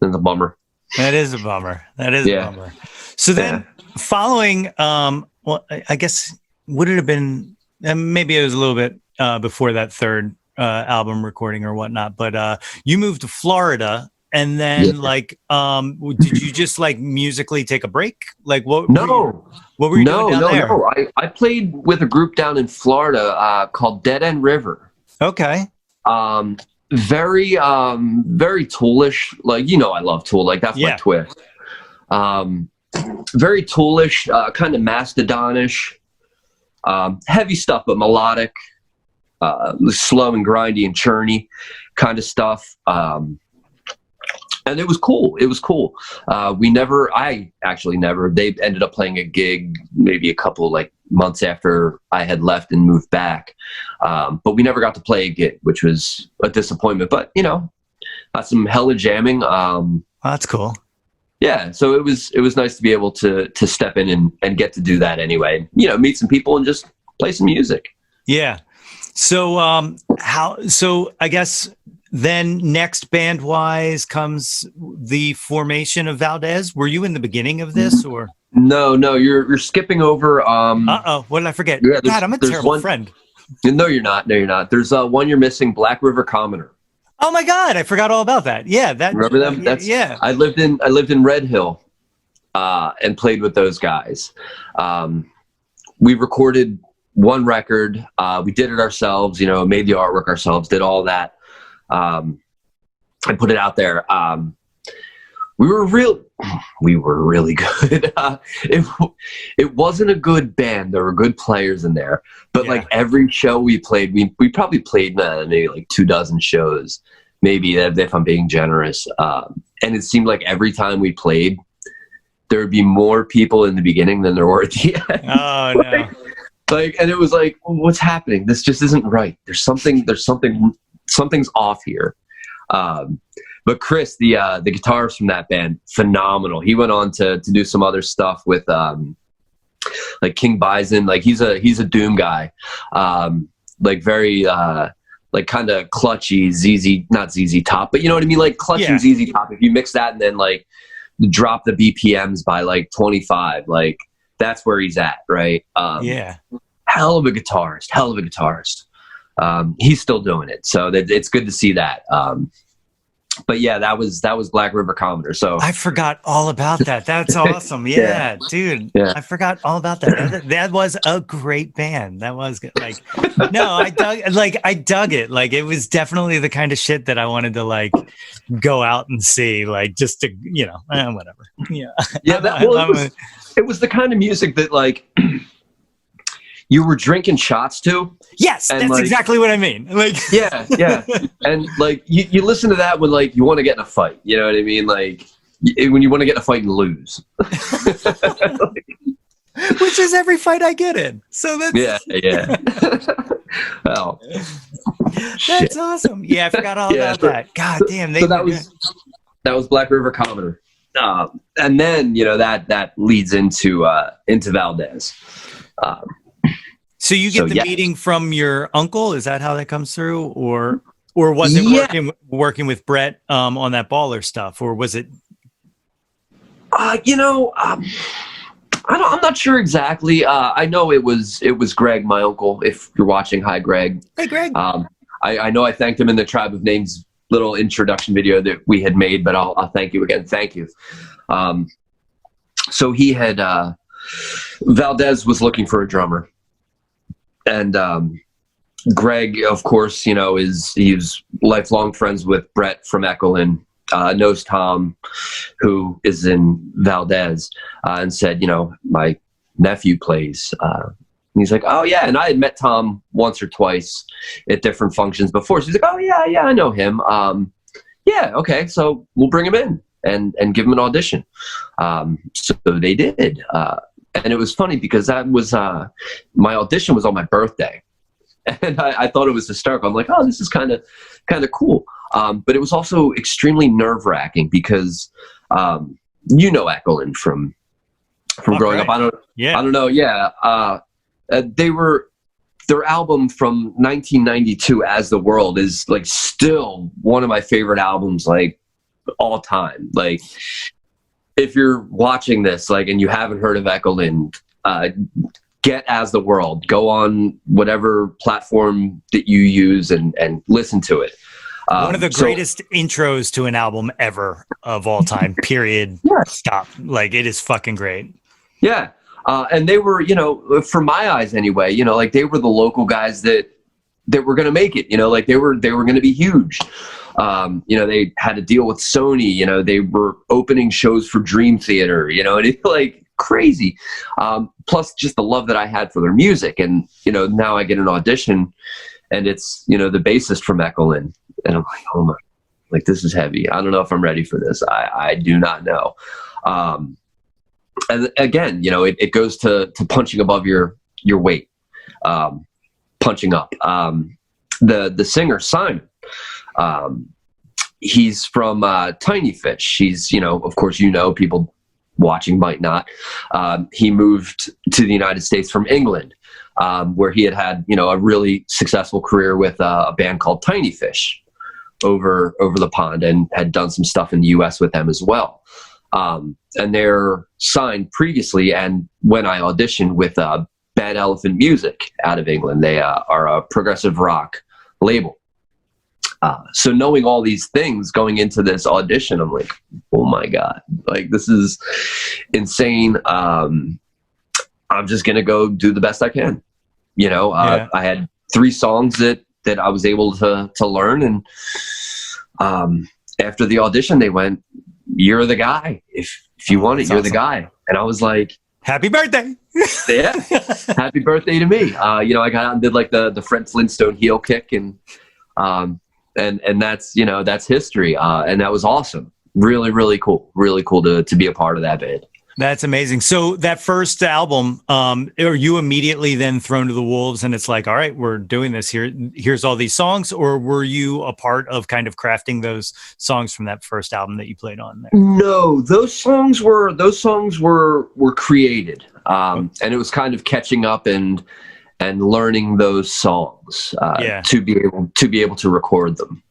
S1: that's a bummer.
S2: That is a bummer. A bummer. So then following, I guess, would it have been, maybe it was a little bit before that third album recording or whatnot, but you moved to Florida. And then, did you just musically take a break? What were you doing down there?
S1: No. I played with a group down in Florida called Dead End River.
S2: Okay.
S1: Very Toolish. I love Tool. That's my twist. Very Toolish, kind of Mastodonish. Heavy stuff, but melodic. Slow and grindy and churny kind of stuff. And it was cool. I actually never, they ended up playing a gig maybe a couple months after I had left and moved back. But we never got to play a gig, which was a disappointment, but got some hella jamming.
S2: That's cool.
S1: Yeah. So it was nice to be able to step in and get to do that anyway, meet some people and just play some music.
S2: Yeah. So, so I guess, then next band wise comes the formation of Valdez. Were you in the beginning of this or?
S1: No, you're skipping over.
S2: What did I forget?
S1: Yeah,
S2: God, I'm a terrible friend.
S1: No, you're not. There's one you're missing, Black River Commoner.
S2: Oh my God. I forgot all about that. Yeah.
S1: Remember them?
S2: Yeah.
S1: I lived in Red Hill, and played with those guys. We recorded one record. We did it ourselves, made the artwork ourselves, did all that. I put it out there. We were really good. It wasn't a good band. There were good players in there, but every show we played, we probably played maybe 24 shows, maybe, if I'm being generous. And it seemed like every time we played, there would be more people in the beginning than there were at the end.
S2: Oh no.
S1: And it was what's happening? This just isn't right. Something's off here. But Chris, the guitarist from that band, phenomenal. He went on to do some other stuff with King Bison. He's a doom guy. Very kind of clutchy, not ZZ Top, but you know what I mean? Clutching ZZ Top. If you mix that and then drop the BPMs by 25, that's where he's at, right? Hell of a guitarist. He's still doing it, so it's good to see that. But yeah, that was Black River Commoner. So
S2: I forgot all about that. That's awesome. Yeah, dude. Yeah. I forgot all about that. That was a great band. That was good. No, I dug it. It was definitely the kind of shit that I wanted to go out and see, just to, whatever. Yeah.
S1: Yeah. It was the kind of music that you were drinking shots to.
S2: Yes, that's exactly what I mean.
S1: Yeah. And you listen to that when you want to get in a fight. You know what I mean? When you want to get in a fight and lose.
S2: Which is every fight I get in. So that's
S1: yeah. Oh,
S2: that's awesome. Yeah, I forgot all about that. God damn.
S1: So that was Black River Commoner. And then that leads into Valdez.
S2: So you get the meeting from your uncle? Is that how that comes through, or was it working with Brett on that baller stuff, or was it?
S1: I'm not sure exactly. I know it was Greg, my uncle. If you're watching, hi Greg.
S2: Hey Greg.
S1: I know I thanked him in the Tribe of Names little introduction video that we had made, but I'll thank you again. Thank you. So he had Valdez was looking for a drummer. And Greg, of course, he's lifelong friends with Brett from Echoland, knows Tom, who is in Valdez, and said, my nephew plays. And he's like, oh, yeah. And I had met Tom once or twice at different functions before. So he's like, oh, yeah, I know him. Yeah, okay, so we'll bring him in and give him an audition. So they did. and it was funny because that was my audition was on my birthday, and I thought it was hysterical. I'm like, oh, this is kind of cool, but it was also extremely nerve-wracking because Echoland from growing up. I don't know. Yeah, their album from 1992, As the World, is like still one of my favorite albums, like all time. Like, if you're watching this, like, and you haven't heard of Echoland, get As the World. Go on whatever platform that you use and listen to it.
S2: One of the greatest intros to an album ever of all time, period.
S1: Yeah.
S2: Stop. Like, it is fucking great.
S1: Yeah. And they were, from my eyes anyway, like, they were the local guys that were going to make it, like they were going to be huge. They had to deal with Sony, they were opening shows for Dream Theater, and it's like crazy. Plus just the love that I had for their music. And, now I get an audition and it's, the bassist from Echoland. And I'm like, oh my, like, this is heavy. I don't know if I'm ready for this. I do not know. And again, it goes to punching above your weight, punching up. The singer, Simon, he's from Tiny Fish. He's, of course, people watching might not. He moved to the United States from England, where he had a really successful career with a band called Tiny Fish over the pond, and had done some stuff in the US with them as well. And they're signed previously, and when I auditioned with Bad Elephant Music out of England, they are a progressive rock label. So knowing all these things going into this audition, I'm like, oh my God, like, this is insane. I'm just going to go do the best I can. I had 3 songs that I was able to learn. And after the audition, they went, you're the guy. If you want it, you're the guy. And I was like,
S2: happy birthday.
S1: Yeah. Happy birthday to me. I got out and did like the Fred Flintstone heel kick, and that's, that's history. And that was awesome. Really, really cool. Really cool to be a part of that band.
S2: That's amazing. So that first album, are you immediately then thrown to the wolves and it's like, all right, we're doing this here. Here's all these songs, or were you a part of kind of crafting those songs from that first album that you played on there?
S1: No, those songs were created. And it was kind of catching up and learning those songs to be able to record them.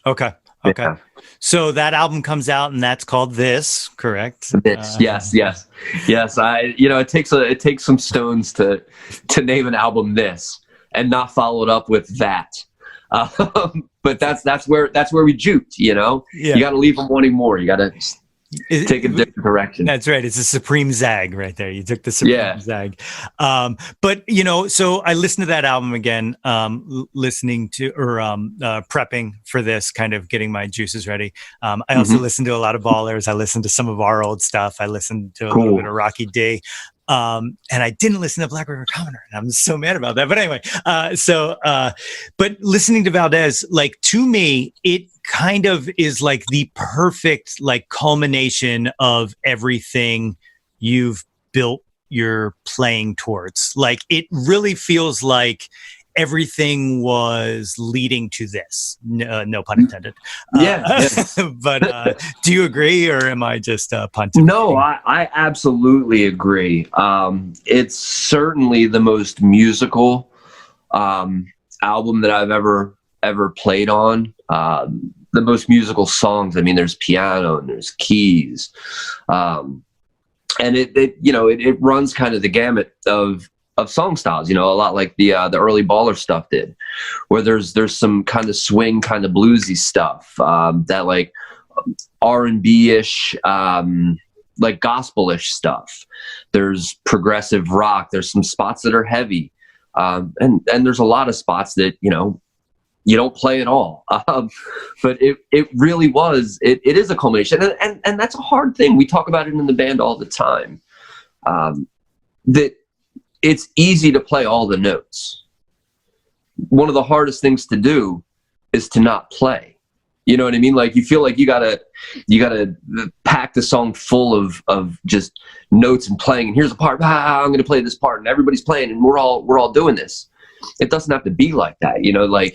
S2: Okay. Yeah. So that album comes out, and that's called This, correct?
S1: This, yes. It takes some stones to name an album This and not follow it up with that. But that's where we juked. You got to leave them wanting more. You got to take a different direction.
S2: That's right. It's a supreme zag right there. You took the supreme zag. But so I listened to that album again, listening to or prepping for this, kind of getting my juices ready. I also listened to a lot of Ballers. I listened to some of our old stuff. I listened to a little bit of Rocky D. And I didn't listen to Black River Commoner, and I'm so mad about that. But anyway, but listening to Valdez, like, to me, it kind of is like the perfect, like, culmination of everything you've built your playing towards. Like, it really feels like everything was leading to this. No pun intended. But do you agree, or am I just punting?
S1: No, I absolutely agree. It's certainly the most musical album that I've ever played on. The most musical songs. I mean, there's piano and there's keys, and it runs kind of the gamut of song styles, a lot like the early Baller stuff did, where there's some kind of swing, kind of bluesy stuff, that like R&B-ish, like gospel-ish stuff. There's progressive rock. There's some spots that are heavy, and there's a lot of spots that you don't play at all. But it really was. It is a culmination, and that's a hard thing. We talk about it in the band all the time. That it's easy to play all the notes. One of the hardest things to do is to not play. You know what I mean? Like you feel like you gotta pack the song full of just notes and playing. And here's a part. I'm gonna play this part, and everybody's playing, and we're all doing this. It doesn't have to be like that. You know, like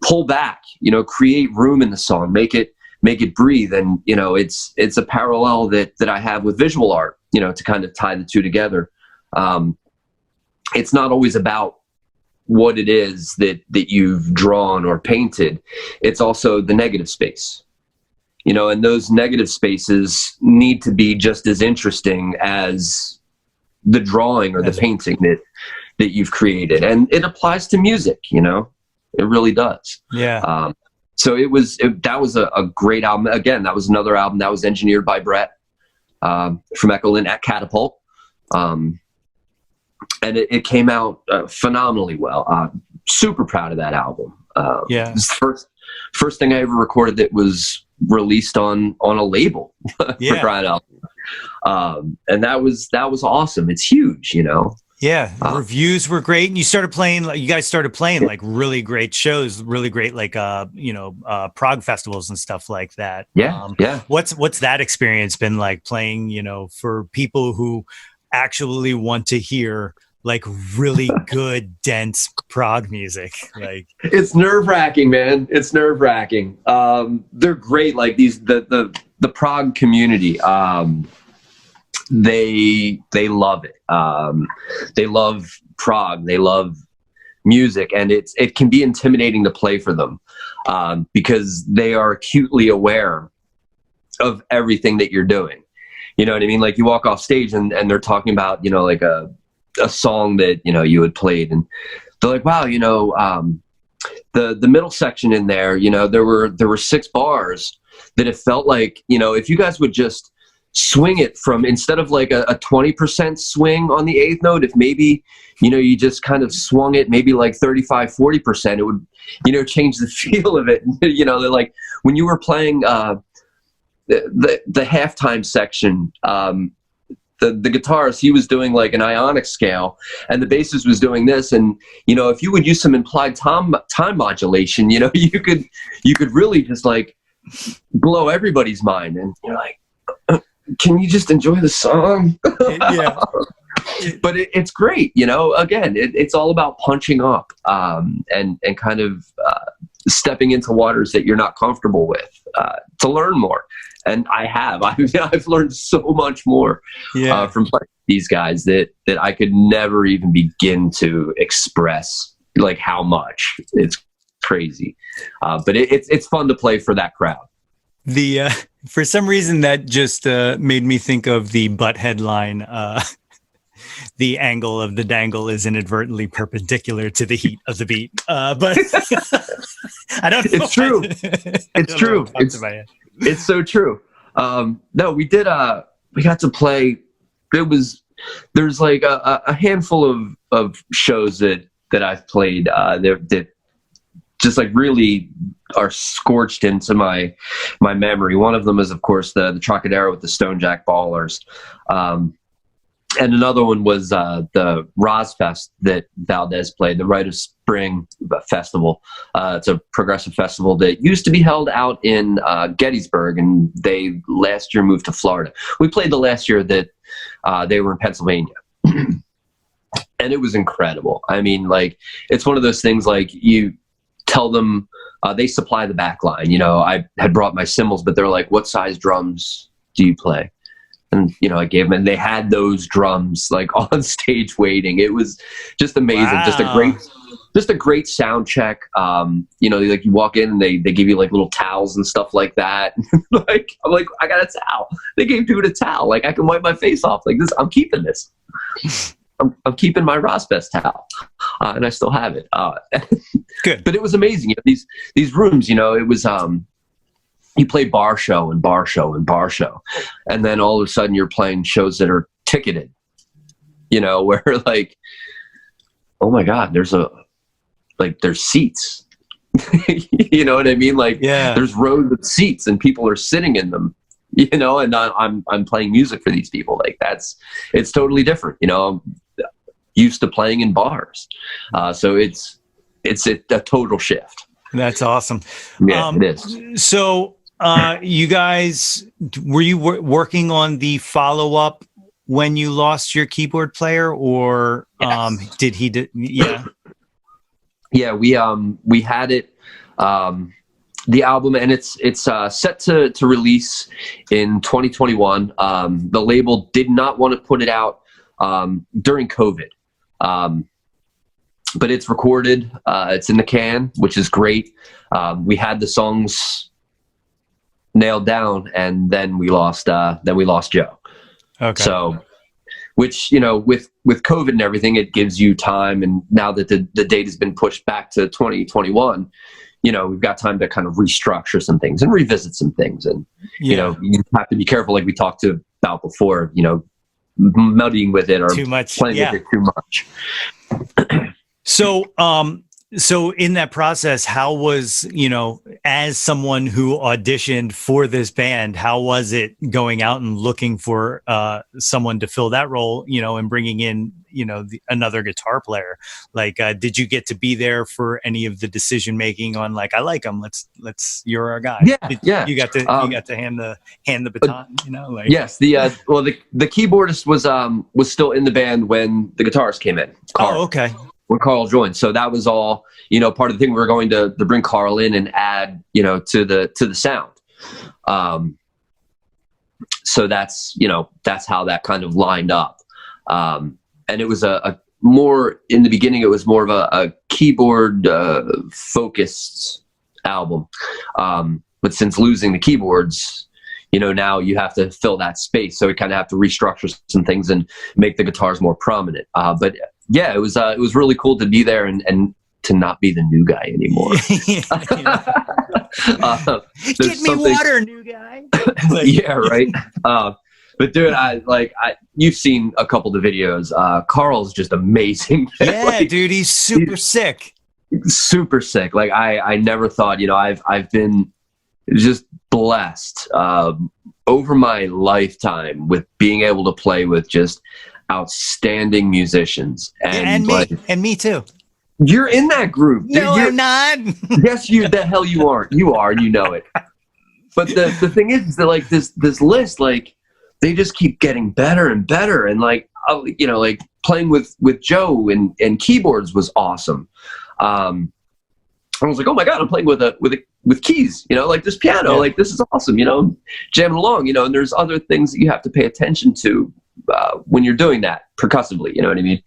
S1: pull back. You know, create room in the song. Make it breathe. And you know, it's a parallel that I have with visual art. You know, to kind of tie the two together. It's not always about what it is that you've drawn or painted. It's also the negative space, you know, and those negative spaces need to be just as interesting as the drawing or the painting that you've created. And it applies to music, you know, it really does.
S2: Yeah.
S1: So that was a great album. Again, that was another album that was engineered by Brett, from Echo Lynn at Catapult. And it came out phenomenally well. Super proud of that album. It was the first thing I ever recorded that was released on a label for crying out loud. And that was awesome. It's huge, you know.
S2: Yeah, reviews were great, and you guys started playing like really great shows, really great like prog festivals and stuff like that.
S1: Yeah.
S2: What's that experience been like, playing, you know, for people who actually want to hear like really good dense prog music? Like,
S1: it's nerve-wracking, man. It's nerve-wracking. They're great. Like the prog community, they love it. They love prog, they love music, and it can be intimidating to play for them, because they are acutely aware of everything that you're doing. You know what I mean? Like you walk off stage and they're talking about, you know, like a song that, you know, you had played, and they're like, wow, you know, the middle section in there, you know, there were 6 bars that it felt like, you know, if you guys would just swing it from, instead of like a 20% swing on the 8th note, if maybe, you know, you just kind of swung it maybe like 35-40%, it would, you know, change the feel of it. You know, they're like, when you were playing the halftime section, the guitarist, he was doing like an ionic scale, and the bassist was doing this. And, you know, if you would use some implied time modulation, you know, you could really just like blow everybody's mind. And you're like, can you just enjoy the song?
S2: Yeah.
S1: But it's great. You know, again, it's all about punching up, and kind of stepping into waters that you're not comfortable with, to learn more. And I've learned so much more from playing with these guys that I could never even begin to express, like how much. It's crazy. But it's fun to play for that crowd.
S2: For some reason that just made me think of the Butthead line, the angle of the dangle is inadvertently perpendicular to the heat of the beat. But I don't know.
S1: It's true. It's true. It's so true. No, we got to play. There's like a handful of shows that I've played that just like really are scorched into my memory. One of them is, of course, the Trocadero with the Stonejackballers. And another one was the Rozfest that Valdez played, the Rite of Spring Festival. It's a progressive festival that used to be held out in Gettysburg, and they last year moved to Florida. We played the last year that they were in Pennsylvania. And it was incredible. I mean, like, it's one of those things, like, you tell them, they supply the back line. You know, I had brought my cymbals, but they're like, what size drums do you play? And, you know, I gave them, and they had those drums like on stage waiting. It was just amazing. Wow. Just a great sound check. You know, like you walk in and they give you like little towels and stuff like that. Like, I'm like, I got a towel. They gave dude a towel. Like, I can wipe my face off like this. I'm keeping this. I'm keeping my Rozfest towel, and I still have it.
S2: Good.
S1: But it was amazing. You know, these rooms, you know, it was, you play bar show and bar show and bar show, and then all of a sudden you're playing shows that are ticketed, you know, where like, oh my God, there's seats. You know what I mean? Like, there's rows of seats and people are sitting in them, you know, and I'm playing music for these people. Like, it's totally different. You know, I'm used to playing in bars. So it's a total shift.
S2: That's awesome.
S1: Yeah, it is.
S2: So, you guys, were you working on the follow-up when you lost your keyboard player, or
S1: Yes.
S2: did he? Yeah.
S1: Yeah, we had it, the album, and it's set to release in 2021. The label did not want to put it out during COVID, but it's recorded. It's in the can, which is great. We had the songs nailed down, and then we lost Joe.
S2: Okay.
S1: So, which, with COVID and everything, it gives you time. And now that the date has been pushed back to 2021, we've got time to kind of restructure some things and revisit some things. And, you have to be careful, like we talked about before, muddying with it or
S2: too much,
S1: playing with it too much.
S2: So in that process, how was, as someone who auditioned for this band, how was it going out and looking for someone to fill that role, and bringing in, another guitar player? Like, did you get to be there for any of the decision making on, like, I like him, let's you're our guy?
S1: Yeah.
S2: You got to hand the baton,
S1: Yes. The keyboardist was still in the band when the guitarist came in. Carl.
S2: Oh, okay.
S1: When Carl joined. So that was all, part of the thing. We were going to bring Carl in and add, to the sound. So that's how that kind of lined up. And it was a more, in the beginning, it was more of a keyboard focused album. But since losing the keyboards, now you have to fill that space. So we kind of have to restructure some things and make the guitars more prominent. But yeah, it was really cool to be there and to not be the new guy anymore.
S2: Get me water, new guy.
S1: Yeah, right. But dude, you've seen a couple of the videos. Carl's just amazing.
S2: Yeah, dude, he's super sick.
S1: Super sick. Like I never thought. I've been just blessed over my lifetime with being able to play with just outstanding musicians, and
S2: me too.
S1: You're in that group. Dude.
S2: No, I'm not.
S1: Yes, the hell you aren't. You are, and you know it. But the thing is that, like, this list, like, they just keep getting better and better, and like playing with Joe and keyboards was awesome. I was like, oh my god, I'm playing with keys, like this piano, like this is awesome, jamming along, and there's other things that you have to pay attention to when you're doing that percussively, you know what I mean?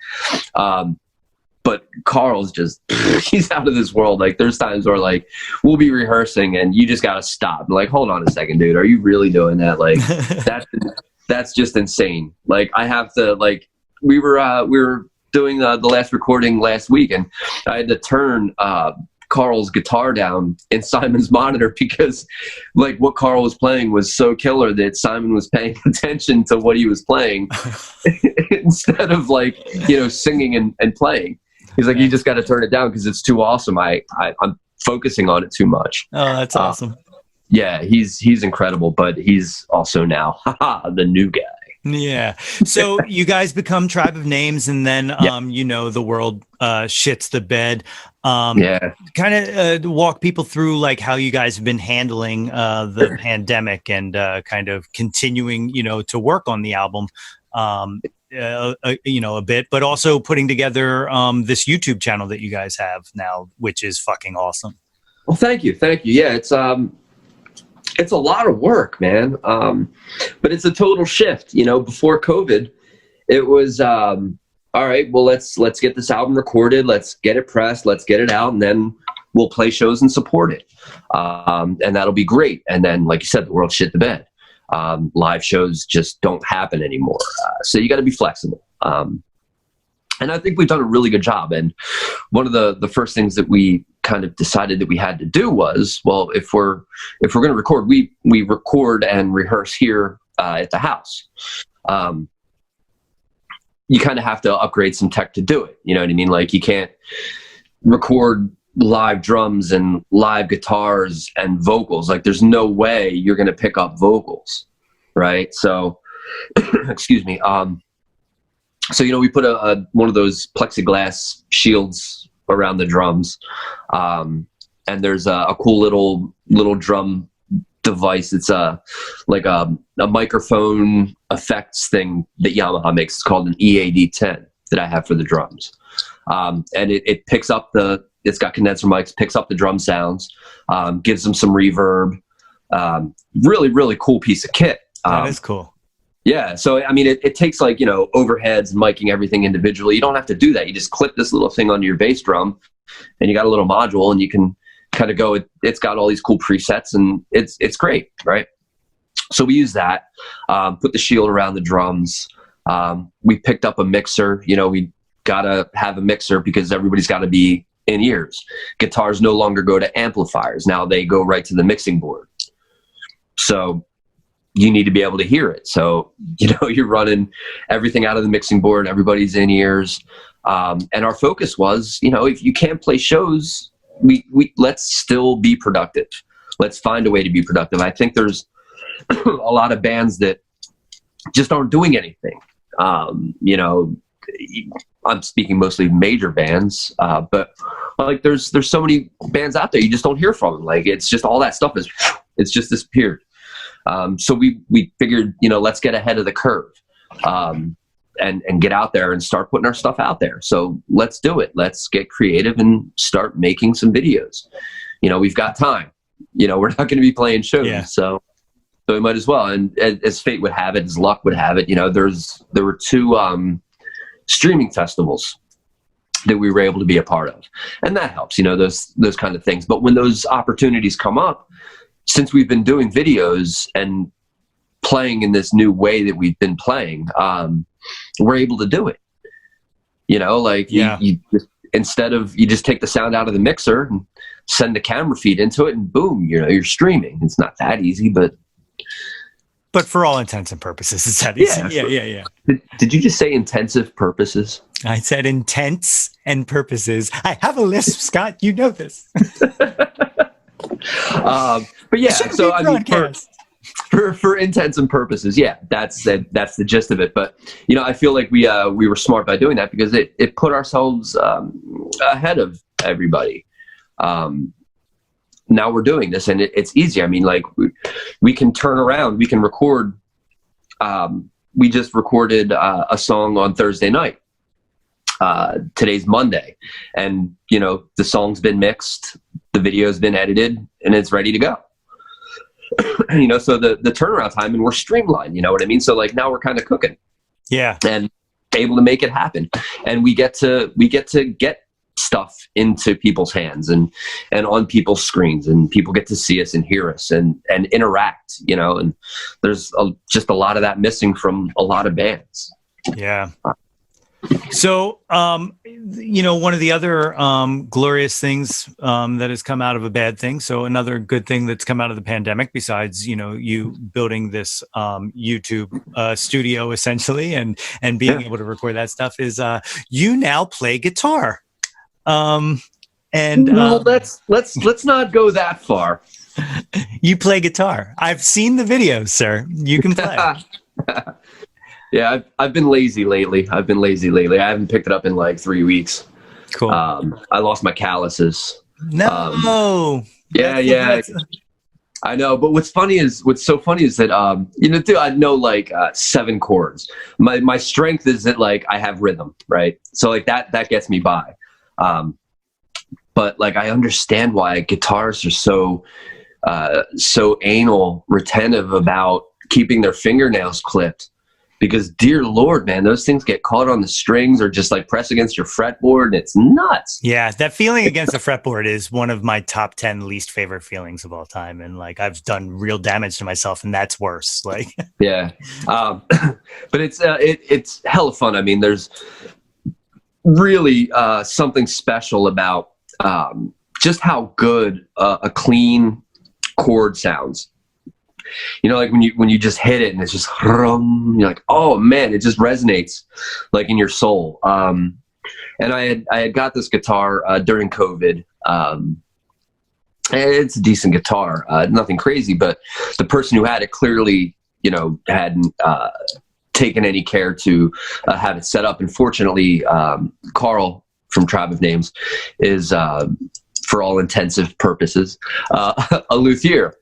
S1: But Carl's just, he's out of this world. Like, there's times where, like, we'll be rehearsing and you just got to stop. I'm like, hold on a second, dude. Are you really doing that? Like, that's just insane. Like, I have to, like, we were doing the last recording last week, and I had to turn Carl's guitar down in Simon's monitor because, like, what Carl was playing was so killer that Simon was paying attention to what he was playing instead of, like, singing and playing. He's like, you just got to turn it down because it's too awesome. I'm focusing on it too much.
S2: Oh, that's awesome.
S1: Yeah, he's incredible, but he's also now the new guy.
S2: Yeah. So you guys become Tribe of Names, and then the world shits the bed. Kind of walk people through, like, how you guys have been handling the pandemic and kind of continuing, to work on the album. A bit, but also putting together this YouTube channel that you guys have now, which is fucking awesome.
S1: Well, thank you. Yeah, it's a lot of work, man. But it's a total shift. Before COVID, it was all right. Well, let's get this album recorded. Let's get it pressed. Let's get it out, and then we'll play shows and support it. And that'll be great. And then, like you said, the world shit the bed. Live shows just don't happen anymore. So you got to be flexible. And I think we've done a really good job. And one of the first things that we kind of decided that we had to do was, well, if we're going to record, we record and rehearse here at the house. You kind of have to upgrade some tech to do it. You know what I mean? Like, you can't record live drums and live guitars and vocals. Like, there's no way you're going to pick up vocals, right? So excuse me. So we put one of those plexiglass shields around the drums, and there's a cool little drum device. It's like a microphone effects thing that Yamaha makes. It's called an EAD10 that I have for the drums. And it picks up it's got condenser mics, picks up the drum sounds, gives them some reverb. Really, really cool piece of kit.
S2: That is cool.
S1: Yeah. So, I mean, it takes like, overheads and miking everything individually. You don't have to do that. You just clip this little thing onto your bass drum and you got a little module and you can kind of go, it's got all these cool presets and it's great. Right. So we use that, put the shield around the drums. We picked up a mixer. We got to have a mixer because everybody's got to be in ears. Guitars no longer go to amplifiers. Now they go right to the mixing board. So you need to be able to hear it. So, you're running everything out of the mixing board, everybody's in ears. And our focus was, if you can't play shows, we let's still be productive. Let's find a way to be productive. I think there's a lot of bands that just aren't doing anything. I'm speaking mostly major bands, but like there's so many bands out there you just don't hear from them. Like it's just all that stuff it's just disappeared. So we figured, let's get ahead of the curve, and get out there and start putting our stuff out there. So let's do it. Let's get creative and start making some videos. We've got time, we're not going to be playing shows. Yeah. So we might as well. And as fate would have it, as luck would have it, there were two, streaming festivals that we were able to be a part of. And that helps, those kind of things. But when those opportunities come up, since we've been doing videos and playing in this new way that we've been playing, we're able to do it. You just, instead of, you just take the sound out of the mixer and send the camera feed into it and boom, you're streaming. It's not that easy, but
S2: for all intents and purposes, it's that easy. Yeah.
S1: Did you just say intensive purposes?
S2: I said intents and purposes. I have a lisp, Scott. You know this.
S1: But yeah, so I mean, for intents and purposes, yeah, that's the gist of it. But I feel like we were smart by doing that because it put ourselves ahead of everybody. Now we're doing this and it's easy. I mean, like we can turn around, we can record. We just recorded a song on Thursday night. Today's Monday, and the song's been mixed, the video's been edited, and it's ready to go. So the turnaround time, and we're streamlined. You know what I mean? So like now we're kind of cooking.
S2: Yeah,
S1: and able to make it happen, and we get to get stuff into people's hands and on people's screens, and people get to see us and hear us and interact. And there's just a lot of that missing from a lot of bands.
S2: Yeah. So, one of the other glorious things that has come out of a bad thing. So another good thing that's come out of the pandemic, besides, you building this YouTube studio essentially and being able to record that stuff, is you now play guitar. Let's not go that far. You play guitar. I've seen the videos, sir. You can play.
S1: Yeah, I've been lazy lately. I haven't picked it up in like 3 weeks.
S2: Cool.
S1: I lost my calluses.
S2: No.
S1: Yeah. I know. But what's so funny is that, dude, I know like 7 chords. My strength is that like I have rhythm, right? So like that gets me by. But like I understand why guitarists are so anal retentive about keeping their fingernails clipped. Because dear Lord, man, those things get caught on the strings or just like press against your fretboard and it's nuts.
S2: Yeah, that feeling against the fretboard is one of my top 10 least favorite feelings of all time. And like I've done real damage to myself and that's worse. Like,
S1: yeah. But it's hella fun. I mean, there's really something special about just how good a clean chord sounds. Like when you just hit it and it's just you're like, oh man, it just resonates like in your soul. And I had got this guitar during COVID. It's a decent guitar, nothing crazy, but the person who had it clearly, hadn't taken any care to have it set up. Unfortunately, Carl from Tribe of Names is for all intensive purposes, a luthier.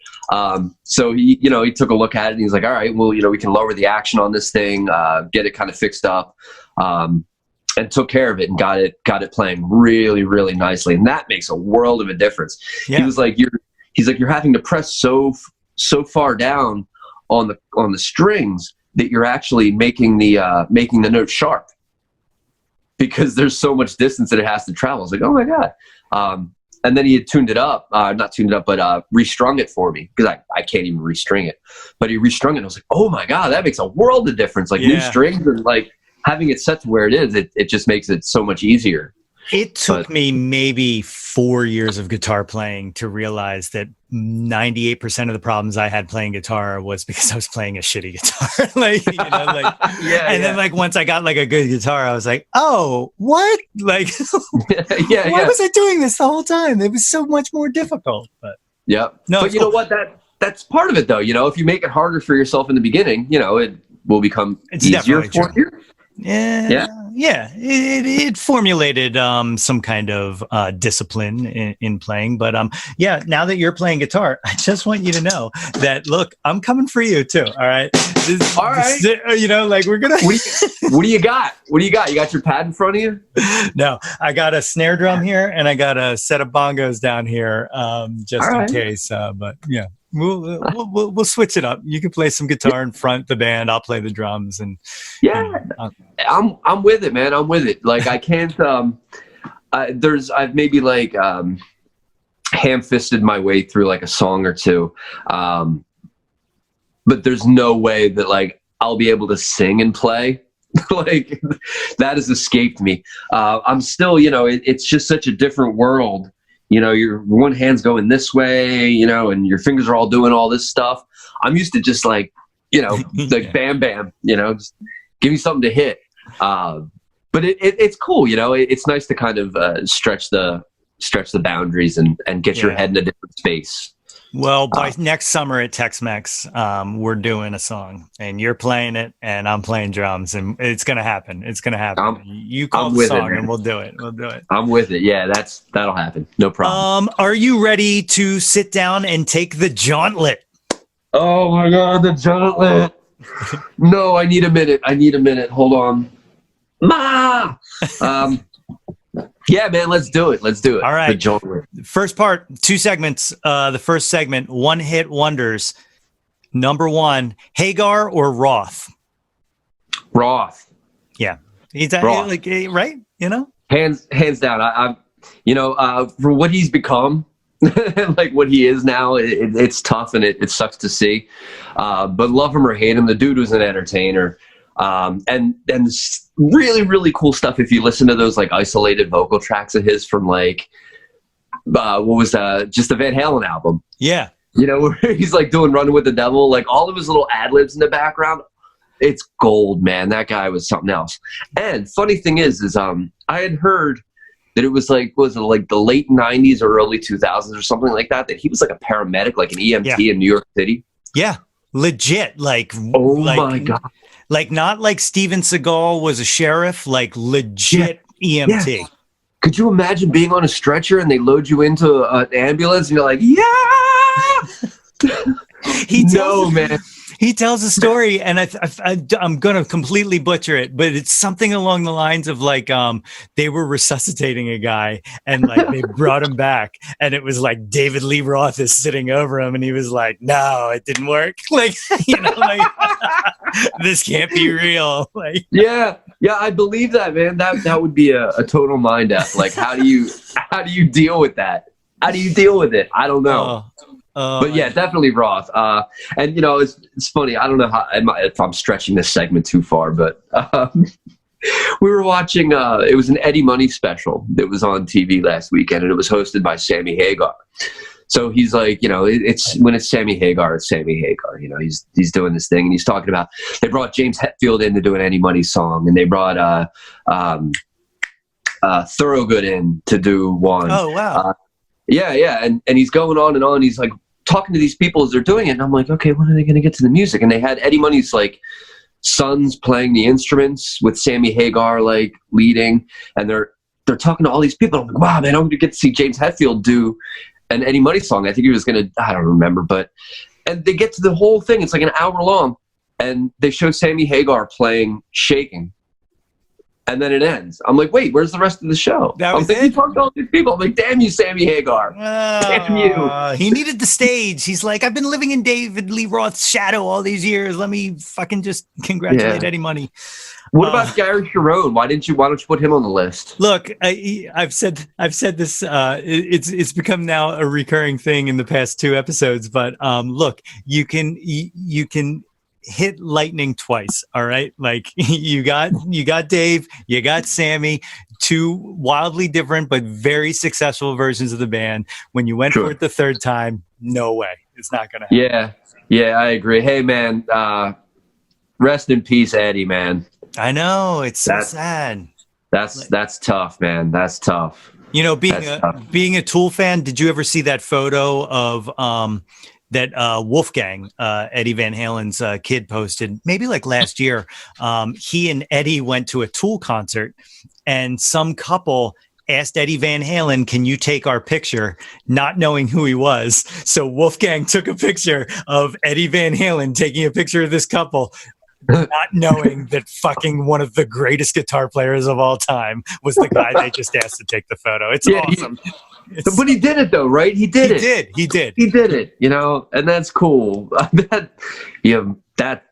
S1: So he took a look at it and he's like, all right, well, we can lower the action on this thing, get it kind of fixed up, and took care of it and got it playing really, really nicely. And that makes a world of a difference. Yeah. He was like, you're having to press so far down on the strings that you're actually making the note sharp, because there's so much distance that it has to travel. I was like, oh my God. And then he had tuned it up, not tuned it up, but restrung it for me, because I can't even restring it. But he restrung it, and I was like, oh my God, that makes a world of difference. Like new strings, and like having it set to where it is, it just makes it so much easier.
S2: It took me maybe 4 years of guitar playing to realize that 98% of the problems I had playing guitar was because I was playing a shitty guitar. Then like once I got like a good guitar, I was like, oh, what? Like, why was I doing this the whole time? It was so much more difficult. But know what? That's part of it, though. If you make it harder for yourself in the beginning, it will become easier for you. Yeah. It formulated some kind of discipline in playing. But now that you're playing guitar, I just want you to know that, look, I'm coming for you too. All right.
S1: All right.
S2: We're gonna.
S1: What do you got? What do you got? You got your pad in front of you?
S2: No, I got a snare drum here, and I got a set of bongos down here, just in case. But yeah. We'll switch it up. You can play some guitar in front of the band. I'll play the drums, and
S1: I'm with it, man. I'm with it. Like I can't. I've maybe like ham-fisted my way through like a song or two, but there's no way that like I'll be able to sing and play. Like that has escaped me. I'm still, it's just such a different world. Your one hand's going this way, and your fingers are all doing all this stuff. I'm used to just like, like bam, bam, just give me something to hit. But it's cool, it's nice to kind of stretch the boundaries and get your head in a different space.
S2: Well, by next summer at Tex-Mex, we're doing a song, and you're playing it, and I'm playing drums, and it's gonna happen. It's gonna happen. You call the song, and we'll do it.
S1: I'm with it. Yeah, that'll happen. No problem.
S2: Are you ready to sit down and take the jauntlet?
S1: Oh my God, the jauntlet! No, I need a minute. Hold on. Ma. Yeah, man, let's do it.
S2: All right. First part, 2 segments. The first segment, one hit wonders. Number 1, Hagar or Roth?
S1: Roth.
S2: Yeah. Roth. Like, right?
S1: Hands down. I for what he's become, like what he is now, it's tough and it sucks to see. But love him or hate him, the dude was an entertainer. And really, really cool stuff. If you listen to those like isolated vocal tracks of his from like, what was just the Van Halen album. Yeah. Where he's like doing Running with the Devil, like all of his little ad libs in the background. It's gold, man. That guy was something else. And funny thing is I had heard that it was like, was it like the late 90s or early 2000s or something like that he was like a paramedic, like an EMT in New York City. Yeah.
S2: Legit. Like,
S1: my God.
S2: Like not like Steven Seagal was a sheriff, like legit EMT.
S1: Yeah. Could you imagine being on a stretcher and they load you into an ambulance and you're like, man.
S2: He tells a story, and I'm going to completely butcher it, but it's something along the lines of like they were resuscitating a guy, and like they brought him back, and it was like David Lee Roth is sitting over him, and he was like, "No, it didn't work." Like like this can't be real. Like
S1: yeah, I believe that, man. That would be a total mind f. Like how do you deal with that? How do you deal with it? I don't know. But yeah, definitely Roth. And it's funny. I don't know if I'm stretching this segment too far, but we were watching. It was an Eddie Money special that was on TV last weekend, and it was hosted by Sammy Hagar. So he's like, it's when it's Sammy Hagar, it's Sammy Hagar. He's doing this thing, and he's talking about. They brought James Hetfield in to do an Eddie Money song, and they brought Thorogood in to do one.
S2: Oh wow.
S1: Yeah, and he's going on and on. He's like talking to these people as they're doing it, and I'm like, okay, when are they going to get to the music? And they had Eddie Money's like sons playing the instruments with Sammy Hagar like leading, and they're they're talking to all these people. I'm like, wow, man, I'm going to get to see James Hetfield do an Eddie Money song. I think he was going to, I don't remember, and they get to the whole thing. It's like an hour long, and they show Sammy Hagar playing Shaking. And then it ends. I'm like, wait, where's the rest of the show? I'm thinking, you talked to all these people. I'm like, damn you, Sammy Hagar. Damn you.
S2: He needed the stage. He's like, I've been living in David Lee Roth's shadow all these years. Let me fucking just congratulate Eddie Money.
S1: What about Gary Sharon? Why don't you put him on the list?
S2: Look, I've said this. It's become now a recurring thing in the past 2 episodes. But look, you can hit lightning twice. All right. Like you got Dave, you got Sammy, 2 wildly different, but very successful versions of the band. When you went for it the 3rd time, no way. It's not going to happen.
S1: Yeah, I agree. Hey man, rest in peace, Eddie, man.
S2: I know. It's so sad.
S1: That's tough, man. That's tough.
S2: You know, being a Tool fan, did you ever see that photo of, that Wolfgang, Eddie Van Halen's kid, posted maybe like last year? He and Eddie went to a Tool concert, and some couple asked Eddie Van Halen, can you take our picture, not knowing who he was. So Wolfgang took a picture of Eddie Van Halen taking a picture of this couple, not knowing that fucking one of the greatest guitar players of all time was the guy they just asked to take the photo. It's awesome.
S1: But he did it though, right? He did it.
S2: He did.
S1: He did it, you know, and that's cool. That you got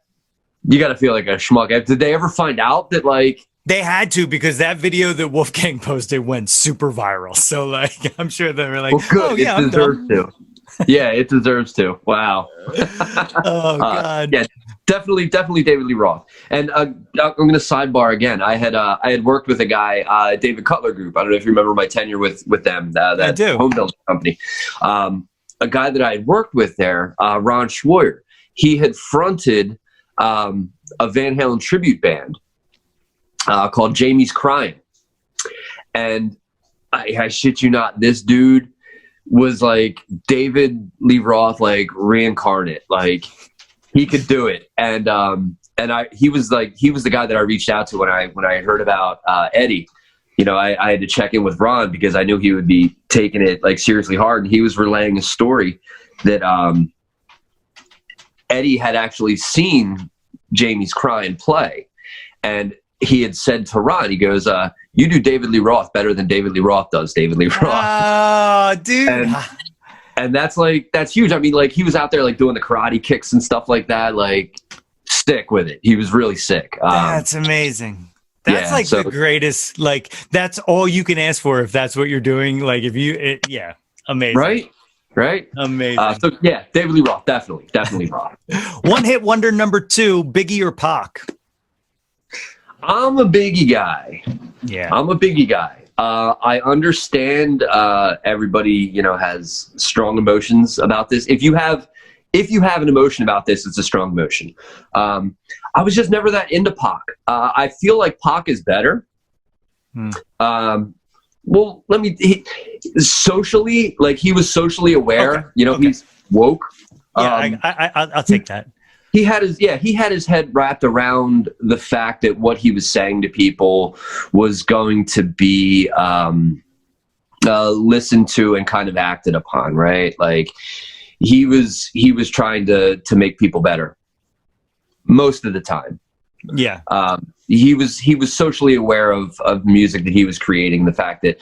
S1: to feel like a schmuck. Did they ever find out that like
S2: they had to, because that video that Wolfgang posted went super viral. So like, I'm sure they were like,
S1: well, good.
S2: Oh yeah,
S1: it deserves to. Yeah, it deserves to. Wow.
S2: Oh God.
S1: Yeah. Definitely David Lee Roth. And I'm going to sidebar again. I had worked with a guy, David Cutler Group. I don't know if you remember my tenure with them, that home building company. A guy that I had worked with there, Ron Schwoyer, he had fronted a Van Halen tribute band called Jamie's Crying. And I shit you not, this dude was like David Lee Roth, like reincarnate. Like, he could do it, and he was the guy that I reached out to when I heard about Eddie. You know, I had to check in with Ron because I knew he would be taking it like seriously hard, and he was relaying a story that Eddie had actually seen Jamie's Crying play, and he had said to Ron, he goes, "You do David Lee Roth better than David Lee Roth does David Lee Roth."
S2: Oh, dude.
S1: And that's huge. I mean, like, he was out there like doing the karate kicks and stuff like that. Like, stick with it. He was really sick.
S2: That's amazing. That's the greatest. Like, that's all you can ask for if that's what you're doing. Like, amazing. Right. Amazing.
S1: So yeah, David Lee Roth, definitely Roth.
S2: One hit wonder number 2, Biggie or Pac?
S1: I'm a Biggie guy.
S2: Yeah,
S1: I'm a Biggie guy. I understand everybody, you know, has strong emotions about this. If you have an emotion about this, it's a strong emotion. I was just never that into Pac. I feel like Pac is better. Well, socially, like, he was socially aware. Okay. You know, he's woke.
S2: Yeah, I'll take that.
S1: He had his head wrapped around the fact that what he was saying to people was going to be listened to and kind of acted upon, right? Like, he was trying to make people better most of the time.
S2: Yeah.
S1: He was socially aware of music that he was creating, the fact that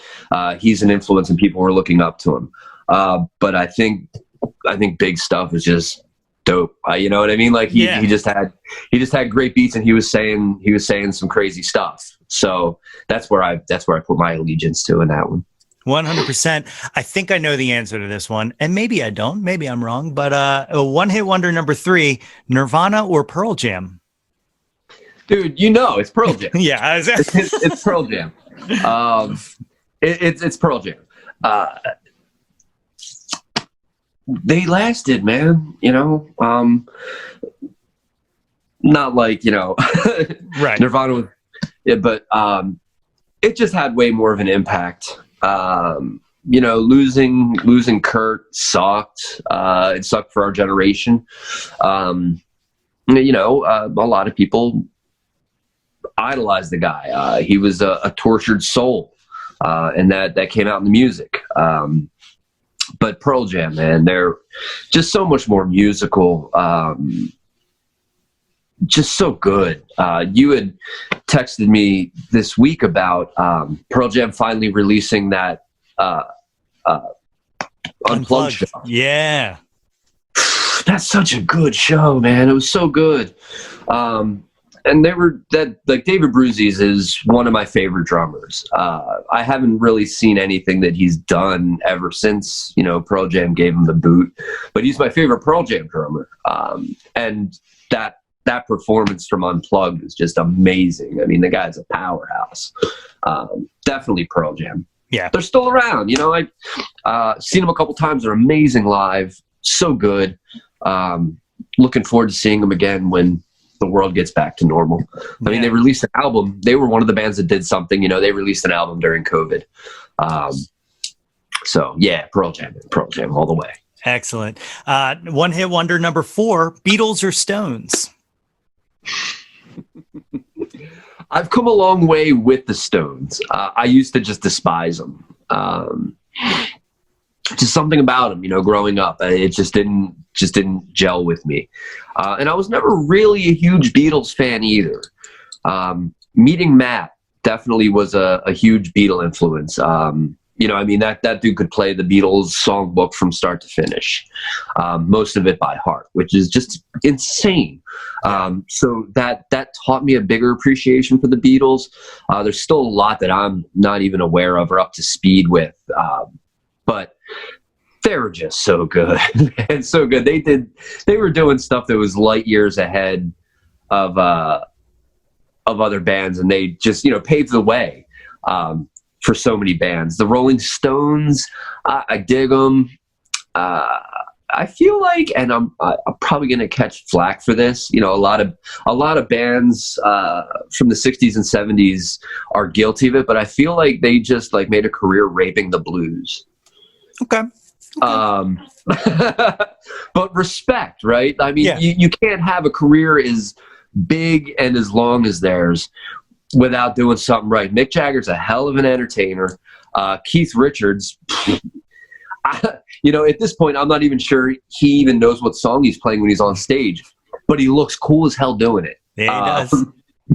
S1: he's an influence and people were looking up to him. But I think Big Stuff is just dope. You know what I mean? Like, he just had great beats, and he was saying some crazy stuff. So that's where I put my allegiance to in that one.
S2: 100%. I think I know the answer to this one, and maybe I don't. Maybe I'm wrong. But a one hit wonder number 3, Nirvana or Pearl Jam?
S1: Dude, you know it's Pearl Jam.
S2: Yeah,
S1: it's Pearl Jam. It's Pearl Jam. They lasted, man. You know, not like, you know,
S2: right.
S1: Nirvana was, but it just had way more of an impact. You know, losing Kurt sucked. It sucked for our generation. You know, a lot of people idolized the guy. He was a tortured soul. and that came out in the music. But Pearl Jam, man, they're just so much more musical, just so good. You had texted me this week about Pearl Jam finally releasing that Unplugged show.
S2: Yeah.
S1: That's such a good show, man. It was so good. And David Bruzzese is one of my favorite drummers. I haven't really seen anything that he's done ever since, Pearl Jam gave him the boot, but he's my favorite Pearl Jam drummer. And that performance from Unplugged is just amazing. I mean, the guy's a powerhouse. Definitely Pearl Jam.
S2: Yeah.
S1: They're still around. I've seen them a couple times. They're amazing live. So good. Looking forward to seeing them again when the world gets back to normal. I mean, they released an album. They were one of the bands that did something. They released an album during COVID. So yeah, Pearl Jam all the way.
S2: Excellent. One hit wonder number 4, Beatles or Stones?
S1: I've come a long way with the Stones. I used to just despise them. Just something about them, growing up, it just didn't gel with me. And I was never really a huge Beatles fan either. Meeting Matt definitely was a huge Beatle influence. That dude could play the Beatles songbook from start to finish, most of it by heart, which is just insane. So that taught me a bigger appreciation for the Beatles. There's still a lot that I'm not even aware of or up to speed with, but they were just so good and so good. They were doing stuff that was light years ahead of other bands, and they just paved the way for so many bands. The Rolling Stones, I dig them. I feel like, and I'm probably going to catch flack for this. A lot of bands from the 60s and 70s are guilty of it, but I feel like they just made a career raping the blues.
S2: Okay.
S1: But respect, right? I mean, you can't have a career as big and as long as theirs without doing something right. Mick Jagger's a hell of an entertainer. Keith Richards, at this point, I'm not even sure he even knows what song he's playing when he's on stage, but he looks cool as hell doing it.
S2: Yeah, he does.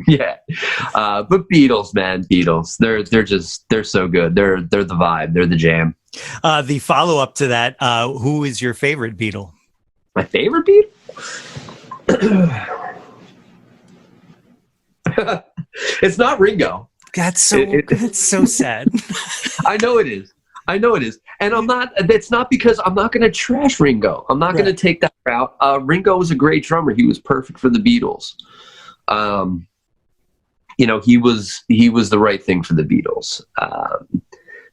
S1: Yeah. But Beatles, man, they're so good. They're the vibe. They're the jam.
S2: The follow-up to that, who is your favorite Beatle?
S1: My favorite Beatle? It's not Ringo.
S2: That's so sad.
S1: I know it is. And it's not because I'm not going to trash Ringo. I'm not going to take that route. Ringo was a great drummer. He was perfect for the Beatles. He was the right thing for the Beatles.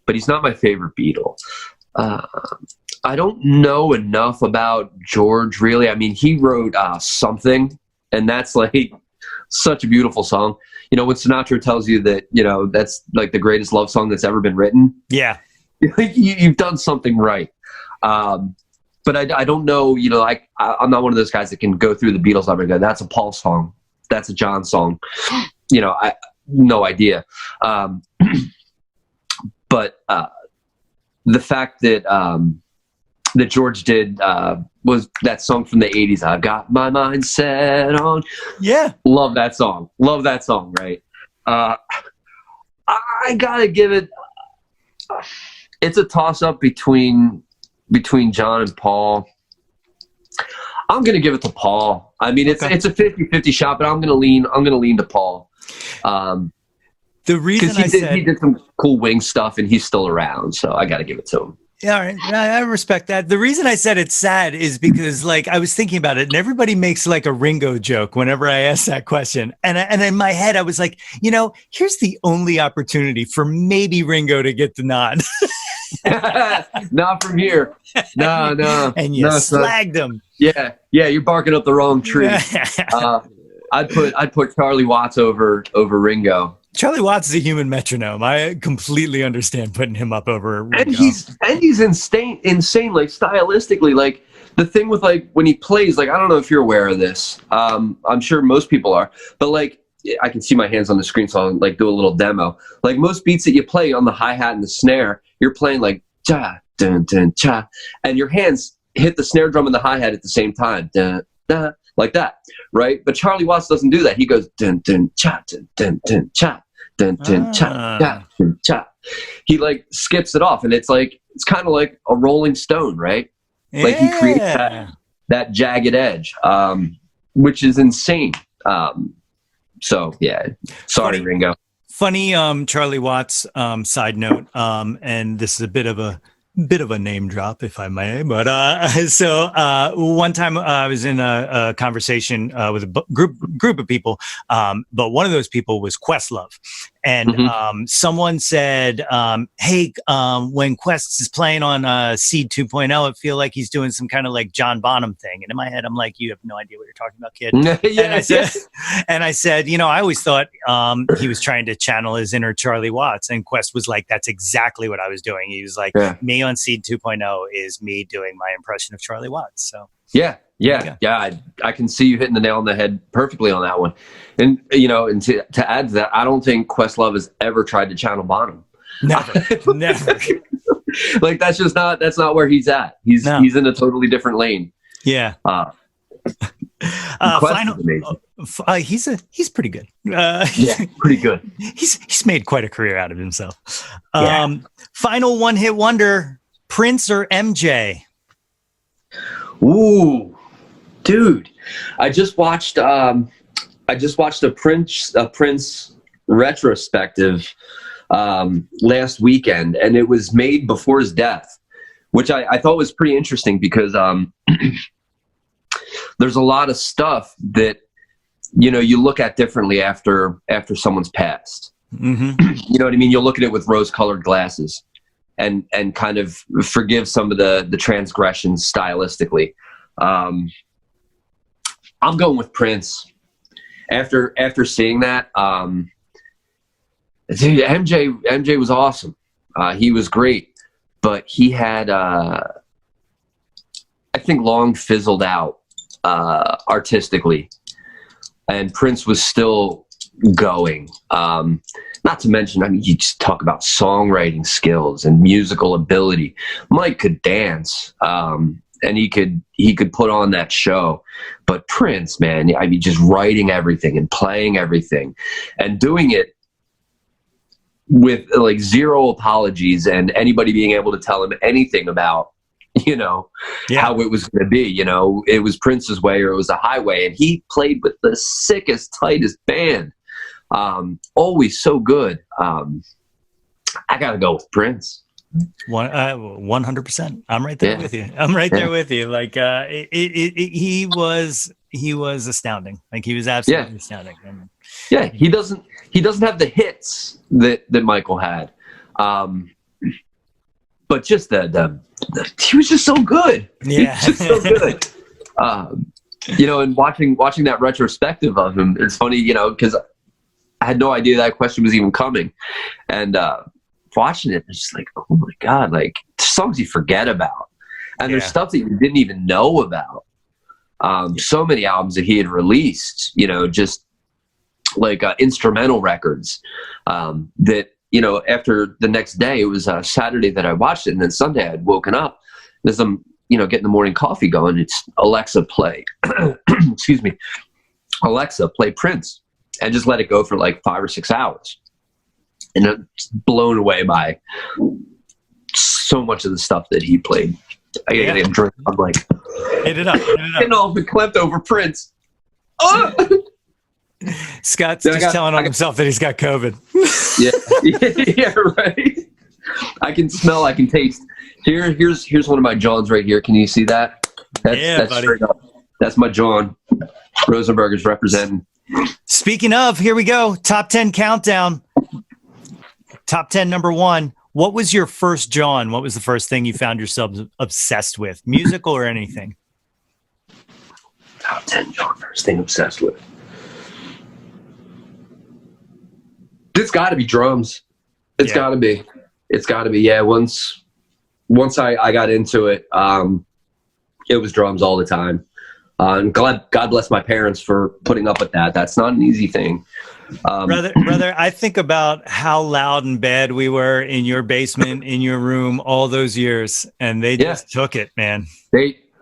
S1: But he's not my favorite Beatle. I don't know enough about George, really. I mean, he wrote Something, and that's such a beautiful song. When Sinatra tells you that, that's the greatest love song that's ever been written. Yeah. You've done something right. But I don't know, I'm not one of those guys that can go through the Beatles album and go, that's a Paul song. That's a John song. No idea. But the fact that that George did was that song from the 80s. I've got my mind set on. Yeah. Love that song, right? I gotta give it, it's a toss-up between John and Paul. I'm gonna give it to Paul. I mean, it's a 50-50 shot, but I'm gonna lean to Paul. The reason he did some cool Wing stuff, and he's still around, so I got to give it to him.
S2: Yeah, all right. I respect that. The reason I said it's sad is because, I was thinking about it, and everybody makes a Ringo joke whenever I ask that question, and in my head I was like, here's the only opportunity for maybe Ringo to get the nod.
S1: Not from here. No.
S2: And you slagged him.
S1: Yeah, you're barking up the wrong tree. I'd put Charlie Watts over Ringo.
S2: Charlie Watts is a human metronome. I completely understand putting him up over Ringo.
S1: And he's insane stylistically. The thing with when he plays, I don't know if you're aware of this. I'm sure most people are, but I can see my hands on the screen, so I'll like do a little demo. Like most beats that you play on the hi-hat and the snare, you're playing like cha dun dun cha, and your hands hit the snare drum and the hi-hat at the same time, dun, dun, like that, right? But Charlie Watts doesn't do that. He goes dun dun cha dun dun dun cha dun dun cha cha dun cha. He like skips it off, and it's kind of like a Rolling Stone, right?
S2: Yeah.
S1: Like he creates that jagged edge, which is insane. So yeah, sorry, Ringo.
S2: Funny Charlie Watts side note, and this is a bit of a name drop, if I may, but so one time I was in a conversation with a group of people, but one of those people was Questlove, and someone said, hey, when Quest is playing on Seed 2.0, I feel like he's doing some kind of like John Bonham thing, and in my head I'm like, you have no idea what you're talking about, kid. And I said, you know, I always thought he was trying to channel his inner Charlie Watts, and Quest was like, that's exactly what I was doing. He was like, me on Seed 2.0 is me doing my impression of Charlie Watts. So yeah. I can see you hitting the nail on the head perfectly on that one. And you know, and to add to that, I don't think Questlove has ever tried to channel Bonham. Never. Like that's not where he's at. He's in a totally different lane. Yeah. He's pretty good.
S1: Pretty good.
S2: He's made quite a career out of himself. Final one-hit wonder, Prince or MJ?
S1: Ooh, dude, I just watched a Prince retrospective last weekend, and it was made before his death, which I thought was pretty interesting because there's a lot of stuff that, you know, you look at differently after someone's passed. Mm-hmm. You know what I mean? You'll look at it with rose-colored glasses and kind of forgive some of the transgressions stylistically. I'm going with Prince. After seeing that, dude, MJ was awesome. He was great, but he had, I think, long fizzled out artistically, and Prince was still going. Not to mention, I mean, you just talk about songwriting skills and musical ability. Mike could dance, and he could put on that show. But Prince, man, I mean, just writing everything and playing everything and doing it with like zero apologies and anybody being able to tell him anything about, you know, how it was going to be. You know, it was Prince's way or it was a highway, and he played with the sickest, tightest band. Always so good. I gotta go with Prince.
S2: 100%. I'm right there with you. I'm right there with you. Like, he was astounding. Like, he was absolutely astounding.
S1: Yeah, he doesn't have the hits that Michael had. But just the he was just so good. Yeah, he was just so good. You know, and watching that retrospective of him, it's funny, you know, because I had no idea that question was even coming, and watching it, it's just like, oh my god, like songs you forget about, and there's stuff that you didn't even know about. So many albums that he had released, you know, just like instrumental records that, you know, after the next day, it was Saturday that I watched it, and then Sunday I'd woken up as I'm, you know, getting the morning coffee going. It's Alexa, play, excuse me, Alexa, play Prince, and just let it go for like 5 or 6 hours. And I'm blown away by so much of the stuff that he played. I get a drink. I'm like,
S2: hit it up.
S1: Getting all verklempt over Prince. Oh!
S2: Scott's just telling on himself that he's got COVID. Yeah, right. I can smell, I can taste. Here's one of my Jawns right here. Can you see that? That's buddy. Straight up. That's my Jawn. Rosenberger's representing. Speaking of, here we go. Top 10 countdown. Top 10, number 1. What was your first Jawn? What was the first thing you found yourself obsessed with? Musical or anything?
S1: Top 10 Jawn, first thing obsessed with. It's got to be drums. It's got to be. It's got to be. Yeah, once I got into it, it was drums all the time. And God bless my parents for putting up with that. That's not an easy thing.
S2: Brother, I think about how loud and bad we were in your basement, in your room, all those years, and they just took it, man.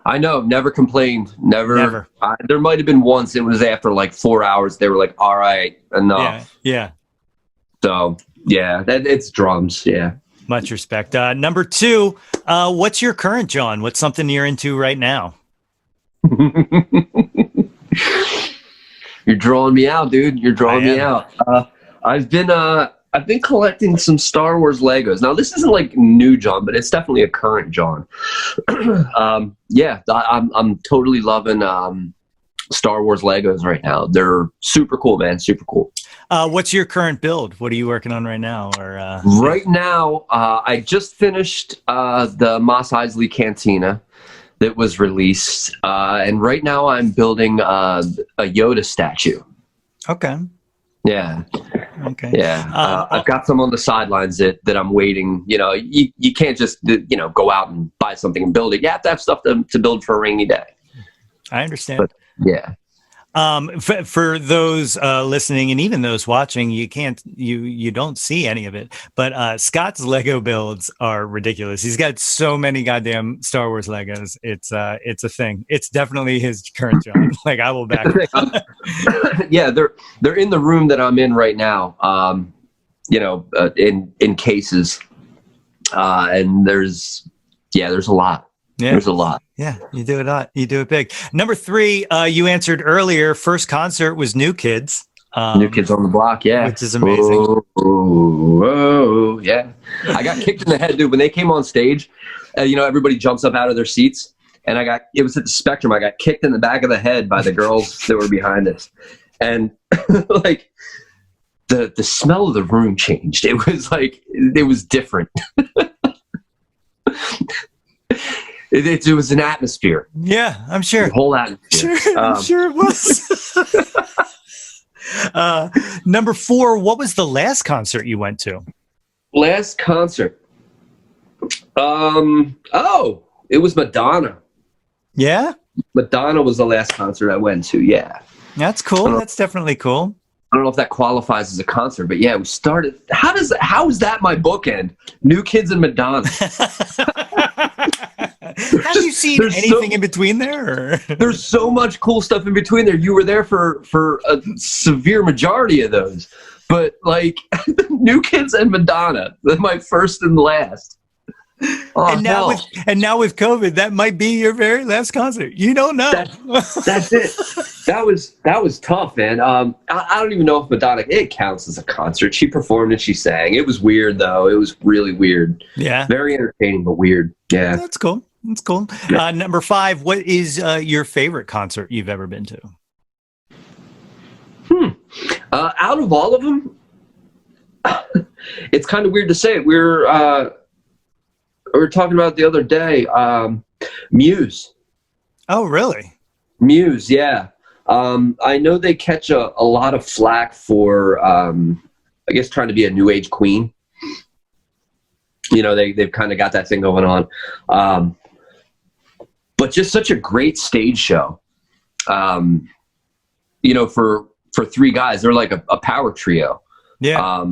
S1: I know, never complained, never. There might have been once. It was after like 4 hours. They were like, "All right, enough."
S2: Yeah.
S1: So it's drums. Yeah.
S2: Much respect. Number 2, what's your current Jawn? What's something you're into right now?
S1: You're drawing me out, dude. You're drawing me out. I've been collecting some Star Wars Legos. Now, this isn't like new Jawn, but it's definitely a current Jawn. I'm totally loving Star Wars Legos right now. They're super cool, man. Super cool.
S2: What's your current build? What are you working on right now?
S1: Right now, I just finished the Mos Eisley Cantina that was released, and right now I'm building a Yoda statue.
S2: Okay.
S1: Yeah.
S2: Okay.
S1: Yeah. I've got some on the sidelines that I'm waiting. You know, you can't just go out and buy something and build it. You have to have stuff to build for a rainy day.
S2: I understand.
S1: But, yeah.
S2: For those listening and even those watching, you don't see any of it, but Scott's Lego builds are ridiculous. He's got so many goddamn Star Wars Legos. It's a thing. It's definitely his current Jawn. Like, I will back it.
S1: Yeah, they're in the room that I'm in right now. In cases, and there's a lot. Yeah. There's a lot.
S2: Yeah, you do it. You do it big. Number 3, you answered earlier. First concert was New Kids.
S1: New Kids on the Block, yeah.
S2: Which is amazing.
S1: Oh, yeah. I got kicked in the head, dude. When they came on stage, everybody jumps up out of their seats. And it was at the Spectrum. I got kicked in the back of the head by the girls that were behind us. And like the smell of the room changed. It was different. It was an atmosphere.
S2: Yeah, I'm sure.
S1: The whole atmosphere.
S2: I'm sure it was. Number 4, what was the last concert you went to?
S1: Last concert? It was Madonna.
S2: Yeah?
S1: Madonna was the last concert I went to, yeah.
S2: That's cool. That's definitely cool.
S1: I don't know if that qualifies as a concert, but yeah, we started. How is that my bookend? New Kids and Madonna.
S2: Have you seen anything in between there? Or?
S1: There's so much cool stuff in between there. You were there for a severe majority of those, but like New Kids and Madonna, they're my first and last. Oh,
S2: and now with COVID, that might be your very last concert. You don't know.
S1: That's it. That was tough, man. I don't even know if Madonna it counts as a concert. She performed and she sang. It was weird though. It was really weird.
S2: Yeah.
S1: Very entertaining, but weird. Yeah.
S2: That's cool. That's cool. Yeah. Number 5, what is your favorite concert you've ever been to?
S1: Out of all of them, it's kind of weird to say it. We were talking about it the other day. Muse.
S2: Oh, really?
S1: Muse, yeah. I know they catch a lot of flack for, I guess, trying to be a new age queen. They've kind of got that thing going on. But just such a great stage show. For 3 guys, they're like a power trio.
S2: Yeah.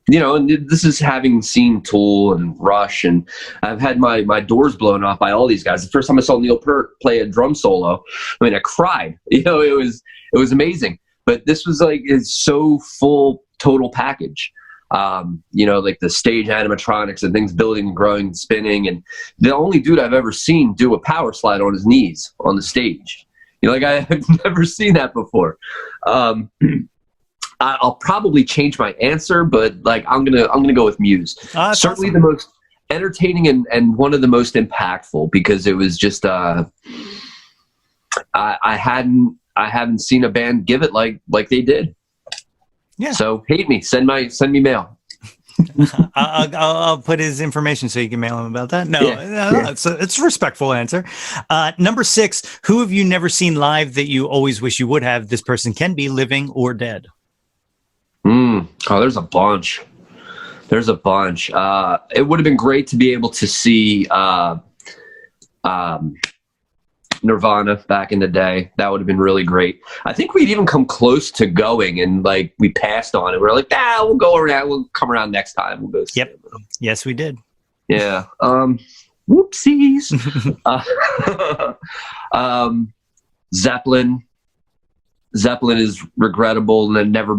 S1: And this is having seen Tool and Rush, and I've had my doors blown off by all these guys. The first time I saw Neil Peart play a drum solo, I cried. It was amazing. But this was it's so full, total package. Like the stage animatronics and things building and growing and spinning. And the only dude I've ever seen do a power slide on his knees on the stage. I've never seen that before. I'll probably change my answer, but I'm gonna go with Muse. Certainly awesome. The most entertaining and one of the most impactful, because it was just I haven't seen a band give it like they did. Yeah. So hate me, send me mail.
S2: I'll put his information so you can mail him about that. No, it's a respectful answer. Number 6, who have you never seen live that you always wish you would have? This person can be living or dead.
S1: Oh, there's a bunch. It would have been great to be able to see Nirvana back in the day. That would have been really great. I think we'd even come close to going, and like we passed on it. We're like, we'll go around. We'll come around next time. We'll go.
S2: Yep. Yes, we did.
S1: Yeah. Whoopsies. Zeppelin. Zeppelin is regrettable and never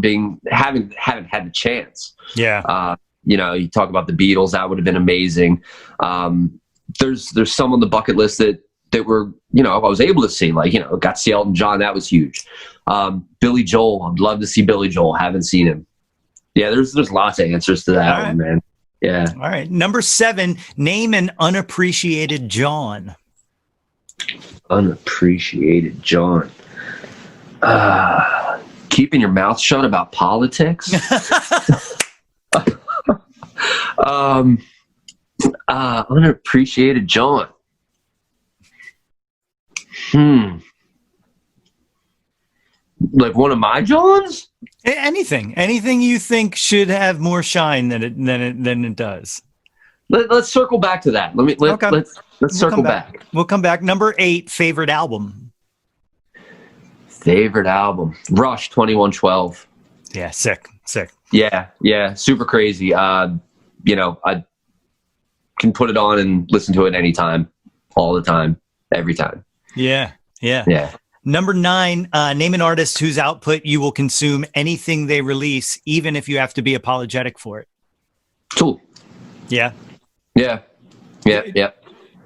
S1: haven't had the chance.
S2: Yeah.
S1: You talk about the Beatles. That would have been amazing. There's some on the bucket list that were, I was able to see, like, got to see Elton John. That was huge. Billy Joel. I'd love to see Billy Joel. Haven't seen him. Yeah, there's lots of answers to that one, man. Yeah. All
S2: right. Number 7, name an unappreciated Jawn.
S1: Unappreciated Jawn. Keeping your mouth shut about politics. Unappreciated Jawn. Like one of my Jawns?
S2: Anything you think should have more shine than it does.
S1: Let's circle back to that. Let's circle back.
S2: We'll come back. Number 8, favorite album.
S1: Favorite album, Rush 2112.
S2: Yeah, sick.
S1: Yeah, super crazy. I can put it on and listen to it anytime, all the time, every time.
S2: Yeah. Number 9, name an artist whose output you will consume anything they release, even if you have to be apologetic for it.
S1: Tool.
S2: Yeah.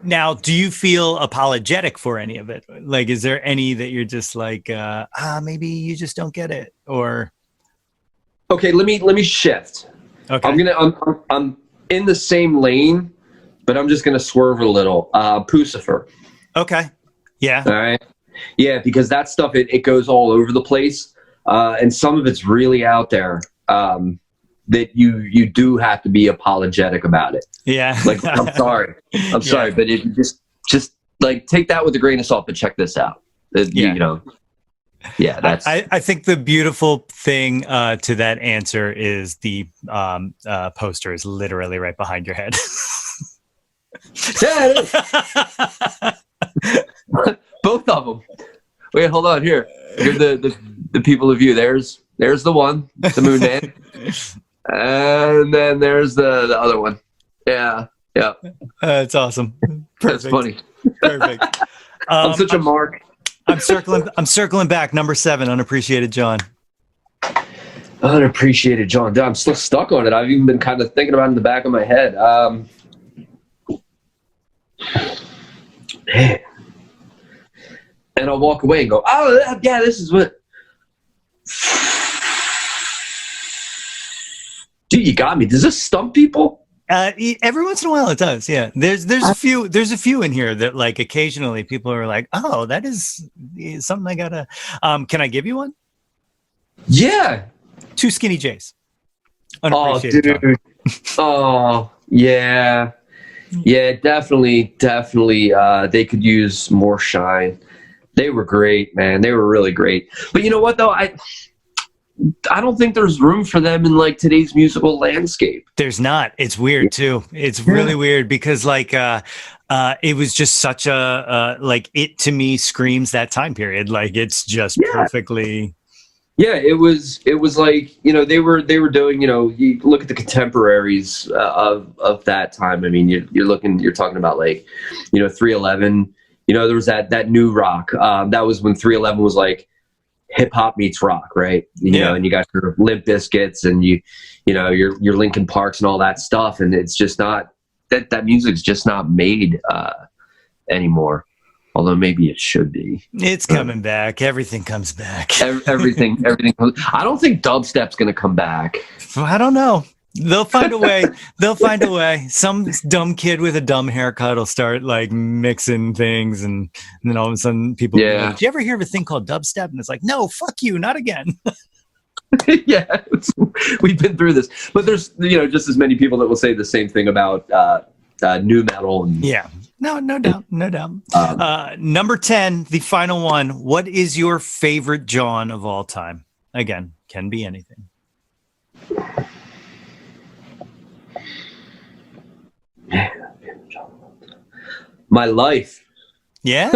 S2: Now, do you feel apologetic for any of it? Like, is there any that you're just like, maybe you just don't get it, or?
S1: Okay, let me shift.
S2: Okay.
S1: I'm in the same lane, but I'm just gonna swerve a little. Pucifer.
S2: Okay. Yeah.
S1: All right. Yeah, because that stuff it goes all over the place, and some of it's really out there. That you do have to be apologetic about it.
S2: Yeah.
S1: Like, I'm sorry, but it just like take that with a grain of salt. But check this out. That's.
S2: I think the beautiful thing to that answer is the poster is literally right behind your head.
S1: Yeah, it is. Both of them. Wait, hold on. Here the people of you. There's the one, the Moon Man. And then there's the other one. Yeah.
S2: It's awesome. Perfect.
S1: That's funny.
S2: Perfect.
S1: I'm such a mark.
S2: I'm circling back. Number 7, unappreciated Jawn.
S1: Unappreciated Jawn. Dude, I'm still stuck on it. I've even been kind of thinking about it in the back of my head. Man. And I'll walk away and go, oh, yeah, this is what. Dude, you got me. Does this stump people?
S2: Every once in a while it does. Yeah. There's a few in here that, like, occasionally people are like, oh, that is something I gotta, can I give you one?
S1: Yeah.
S2: 2 Skinny J's.
S1: Unappreciated Jawn. Oh, yeah. Yeah, definitely. They could use more shine. They were great, man. They were really great. But you know what, though? I don't think there's room for them in, like, today's musical landscape.
S2: There's not. It's weird too. It's really weird because, like, it was just such a like, it to me screams that time period. Like, it's just perfectly.
S1: Yeah, it was like, they were doing, you look at the contemporaries of that time. I mean, you're talking about, like, 311. There was that new rock. That was when 311 was like hip hop meets rock, right? And you got your Limp Bizkits and your Linkin Parks and all that stuff, and it's just not that music's just not made anymore. Although maybe it should be. It's
S2: coming back. Everything comes back.
S1: Everything comes. I don't think dubstep's going to come back.
S2: I don't know. They'll find a way. Some dumb kid with a dumb haircut will start, like, mixing things, and then all of a sudden people will be like, "Did you ever hear of a thing called dubstep?" And it's like, "No, fuck you, not again."
S1: Yeah, we've been through this. But there's just as many people that will say the same thing about nu metal. And,
S2: yeah. No doubt. Number 10, the final one. What is your favorite Jawn of all time? Again, can be anything.
S1: My Life.
S2: Yeah.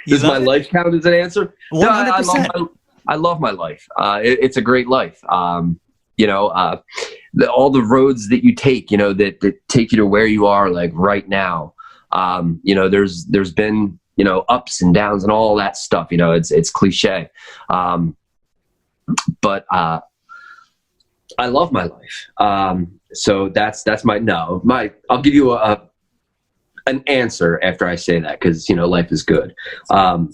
S1: Does my life count as an answer?
S2: 100%.
S1: No, I love my life. It's a great life. All the roads that you take, that take you to where you are, like right now. There's been, ups and downs and all that stuff. It's cliche. But I love my life. So that's I'll give you an answer after I say that, because life is good. But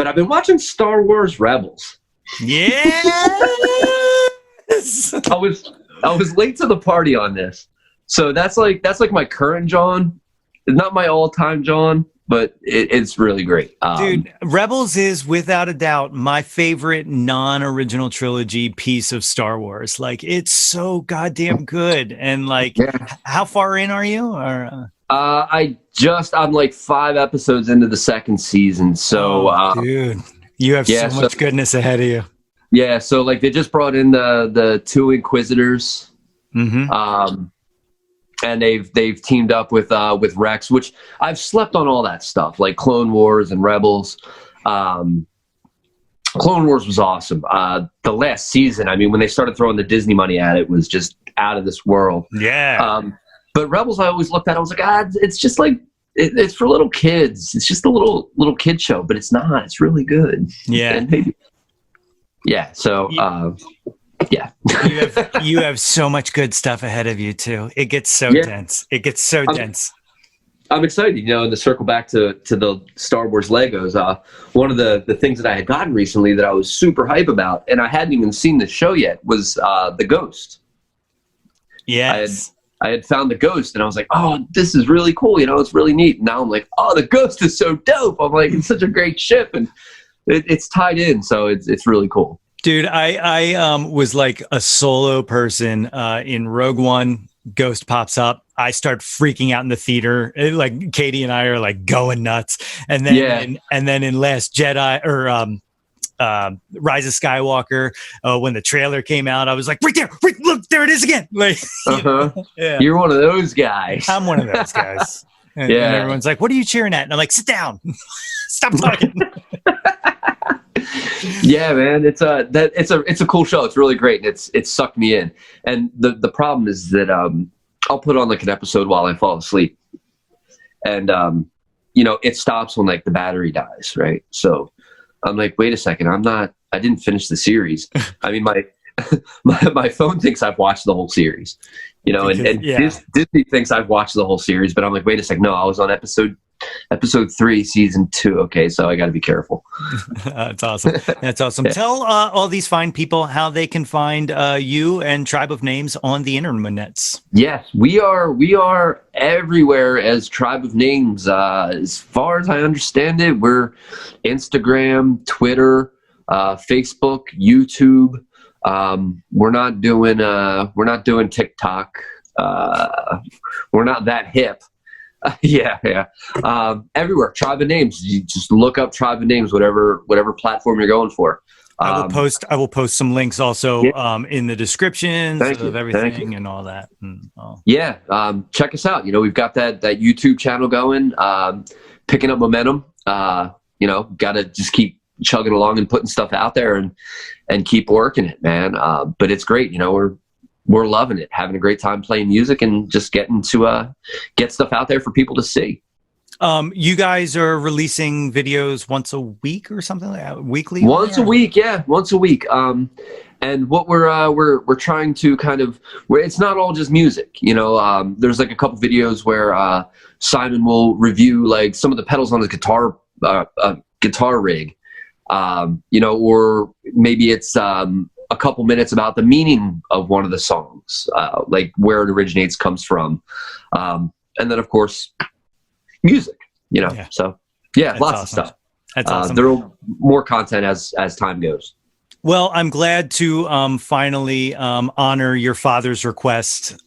S1: I've been watching Star Wars Rebels.
S2: Yes.
S1: I was late to the party on this, so that's like my current Jawn, not my all-time Jawn, but it's really great.
S2: Dude, Rebels is without a doubt my favorite non-original trilogy piece of Star Wars. Like, it's so goddamn good. And like, how far in are you? Or
S1: I'm like 5 episodes into the second season. So,
S2: dude, you have so much goodness ahead of you.
S1: Yeah. So like, they just brought in the 2 Inquisitors. Mm-hmm. And they've teamed up with Rex, which I've slept on all that stuff, like Clone Wars and Rebels. Clone Wars was awesome. The last season, I mean, when they started throwing the Disney money at it, was just out of this world.
S2: Yeah.
S1: But Rebels, I always looked at, I was like, it's just like, it's for little kids. It's just a little kid show, but it's not. It's really good.
S2: Yeah.
S1: So, yeah.
S2: you have so much good stuff ahead of you too. It gets so dense. It gets so dense.
S1: I'm excited, to circle back to the Star Wars Legos. One of the things that I had gotten recently that I was super hype about, and I hadn't even seen the show yet, was the Ghost.
S2: Yes.
S1: I had found the Ghost, and I was like, oh, this is really cool. It's really neat. And now I'm like, oh, the Ghost is so dope. I'm like, it's such a great ship, and it's tied in, so it's really cool.
S2: Dude, I was like a solo person in Rogue One. Ghost pops up. I start freaking out in the theater. Like, Katie and I are like going nuts. And then in Last Jedi or Rise of Skywalker, when the trailer came out, I was like, right there, look, there it is again. Like,
S1: You're one of those guys.
S2: I'm one of those guys. And everyone's like, what are you cheering at? And I'm like, sit down. Stop talking.
S1: Yeah, man, it's a cool show. It's really great, and it's sucked me in. And the problem is that I'll put on like an episode while I fall asleep, and it stops when like the battery dies, right? So I'm like, wait a second, I didn't finish the series. I mean, my phone thinks I've watched the whole series, Disney thinks I've watched the whole series, but I'm like, wait a second, no, I was on episode 3, season 2. Okay, so I got to be careful.
S2: That's awesome. That's awesome. Tell all these fine people how they can find you and Tribe of Names on the internets.
S1: Yes, we are everywhere as Tribe of Names. As far as I understand it, we're Instagram, Twitter, Facebook, YouTube. We're not doing TikTok. We're not that hip. Everywhere. Tribe of Names. You just look up Tribe of Names, whatever platform you're going for.
S2: I will post some links also in the descriptions of everything and all that.
S1: Check us out. We've got that YouTube channel going, picking up momentum. Got to just keep chugging along and putting stuff out there and keep working it, man. But it's great. We're loving it, having a great time playing music and just getting to get stuff out there for people to see.
S2: You guys are releasing videos once a week or something like that, weekly?
S1: Once a week. And what we're trying to kind of, where it's not all just music, there's like a couple videos where Simon will review like some of the pedals on his guitar rig, or maybe it's a couple minutes about the meaning of one of the songs, like where it originates, comes from. And then of course, music, so lots
S2: awesome.
S1: of stuff.
S2: That's awesome.
S1: There will more content as time goes.
S2: Well, I'm glad to finally honor your father's request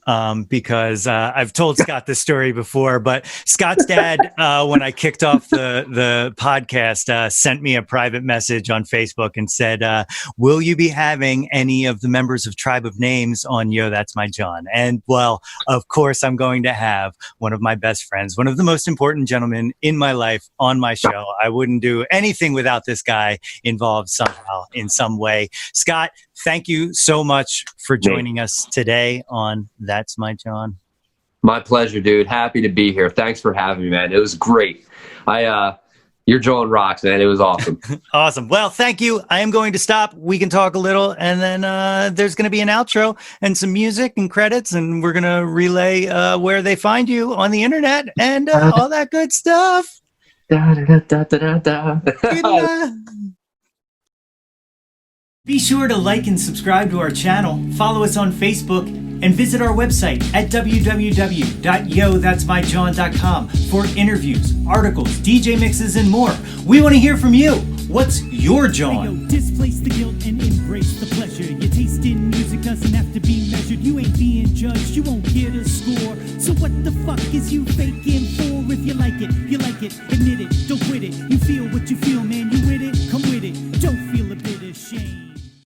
S2: because I've told Scott this story before, but Scott's dad, when I kicked off the podcast, sent me a private message on Facebook and said, will you be having any of the members of Tribe of Names on Yo, That's My Jawn? And well, of course, I'm going to have one of my best friends, one of the most important gentlemen in my life on my show. I wouldn't do anything without this guy involved somehow in some way. Scott, thank you so much for joining us today on That's My Jawn.
S1: My pleasure, dude. Happy to be here. Thanks for having me, man. It was great. Your Jawn rocks, man. It was awesome.
S2: Awesome. Well, thank you. I am going to stop. We can talk a little, and then there's going to be an outro and some music and credits, and we're going to relay where they find you on the internet and all that good stuff. Be sure to like and subscribe to our channel, follow us on Facebook, and visit our website at www.yothat'smyjawn.com for interviews, articles, DJ mixes, and more. We want to hear from you. What's your Jawn?
S3: Displace the guilt and embrace the pleasure. Your taste in music doesn't have to be measured. You ain't being judged, you won't get a score. So what the fuck is you faking for? If you like it, admit it, don't quit it. You feel what you feel, man.